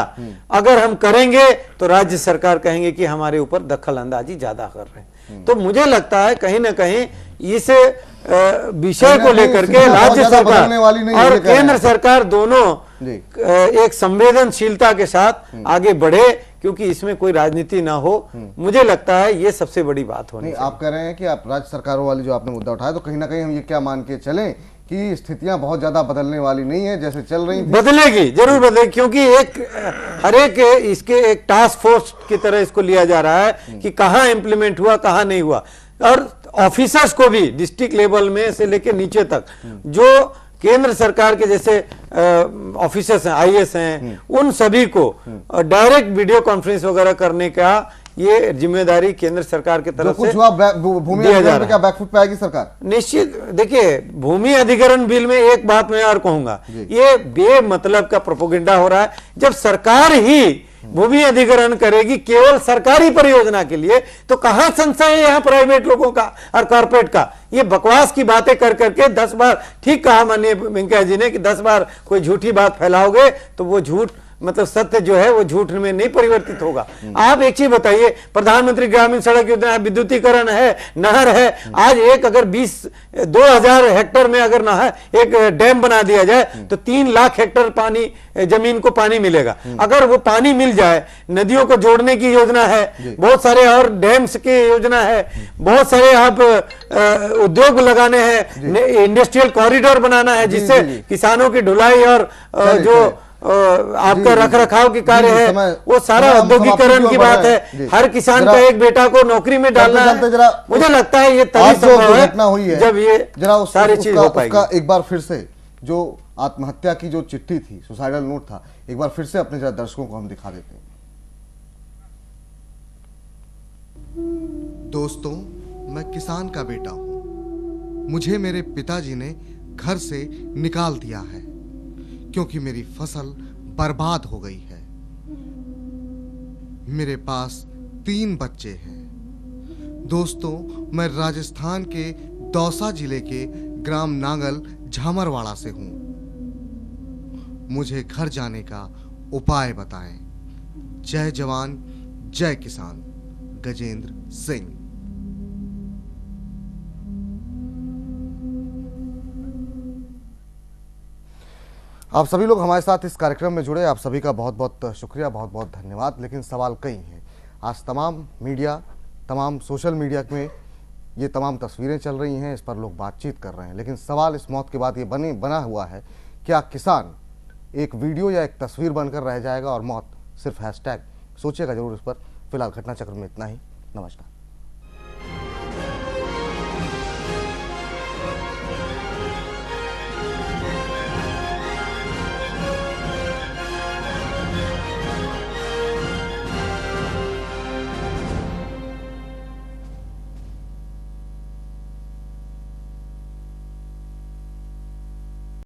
अगर हम करेंगे तो राज्य सरकार कहेंगे कि हमारे ऊपर दखल अंदाजी ज्यादा कर रहे हैं। तो मुझे लगता है कहीं ना कहीं इस विषय को लेकर के राज्य सरकार और केंद्र सरकार दोनों एक संवेदनशीलता के साथ आगे बढ़े, क्योंकि इसमें कोई राजनीति ना हो। मुझे लगता है ये सबसे बड़ी बात होनी चाहिए। आप कह रहे हैं कि आप राज्य सरकारों वाली जो आपने मुद्दा उठाया, तो कहीं ना कहीं हम ये क्या मान के चलें कि स्थितियां बहुत ज्यादा बदलने वाली नहीं है, जैसे चल रही थी बदलेगी, जरूर बदलेगी, क्योंकि हर एक इसके एक टास्क फोर्स की तरह इसको लिया जा रहा है कि कहां इंप्लीमेंट हुआ कहां नहीं हुआ, और ऑफिसर्स को भी डिस्ट्रिक्ट लेवल में से लेकर नीचे तक जो केंद्र सरकार के जैसे ऑफिसर्स हैं, आईएएस हैं, उन सभी को डायरेक्ट वीडियो कॉन्फ्रेंस वगैरह करने का ये जिम्मेदारी केंद्र सरकार की तरफ से भूमि अधिग्रहण पे क्या बैकफुट पे आएगी सरकार? निश्चित। देखिए, भूमि अधिग्रहण बिल में एक बात मैं और कहूंगा, ये बेमतलब का प्रोपोगेंडा हो रहा है। जब सरकार ही भूमि अधिग्रहण करेगी केवल सरकारी परियोजना के लिए, तो कहां संशय है यहाँ प्राइवेट लोगों का और कॉर्पोरेट का? ये बकवास की बातें कर करके 10 बार, ठीक कहा माननीय वेंकैया जी ने कि 10 बार कोई झूठी बात फैलाओगे तो वो झूठ मतलब सत्य जो है वो झूठ में नहीं परिवर्तित होगा। आप एक चीज बताइए, प्रधानमंत्री ग्रामीण सड़क योजना, विद्युतीकरण है, नहर है, आज एक अगर 2,000 हेक्टर में अगर नहर एक डैम बना दिया जाए तो 3 लाख हेक्टर पानी जमीन को पानी मिलेगा। अगर वो पानी मिल जाए, नदियों को जोड़ने की योजना है, बहुत सारे और डैम्स की योजना है, बहुत सारे आप उद्योग लगाने हैं, इंडस्ट्रियल कॉरिडोर बनाना है जिससे किसानों की ढुलाई और जो आपका रख रखाव के कार्य है, वो सारा औद्योगिकरण की बात है। हर किसान का एक बेटा को नौकरी में डालना है। मुझे लगता है ये तभी संभव है जब ये सारी चीज हो पाएगी। एक बार फिर से जो आत्महत्या की जो चिट्ठी थी, सुसाइडल नोट था, एक बार फिर से अपने जरा दर्शकों को हम दिखा देते हैं। दोस्तों, मैं किसान का बेटा हूं। मुझे मेरे पिताजी ने घर से निकाल दिया है क्योंकि मेरी फसल बर्बाद हो गई है। मेरे पास 3 बच्चे हैं। दोस्तों, मैं राजस्थान के दौसा जिले के ग्राम नांगल झामरवाड़ा से हूं। मुझे घर जाने का उपाय बताएं। जय जवान जय किसान, गजेंद्र सिंह। आप सभी लोग हमारे साथ इस कार्यक्रम में जुड़े, आप सभी का बहुत बहुत शुक्रिया, बहुत बहुत धन्यवाद। लेकिन सवाल कई हैं। आज तमाम मीडिया, तमाम सोशल मीडिया में ये तमाम तस्वीरें चल रही हैं, इस पर लोग बातचीत कर रहे हैं, लेकिन सवाल इस मौत के बाद ये बना हुआ है, क्या किसान एक वीडियो या एक तस्वीर बनकर रह जाएगा और मौत सिर्फ हैशटैग? सोचिएगा जरूर इस पर। फिलहाल घटना चक्र में इतना ही। नमस्कार।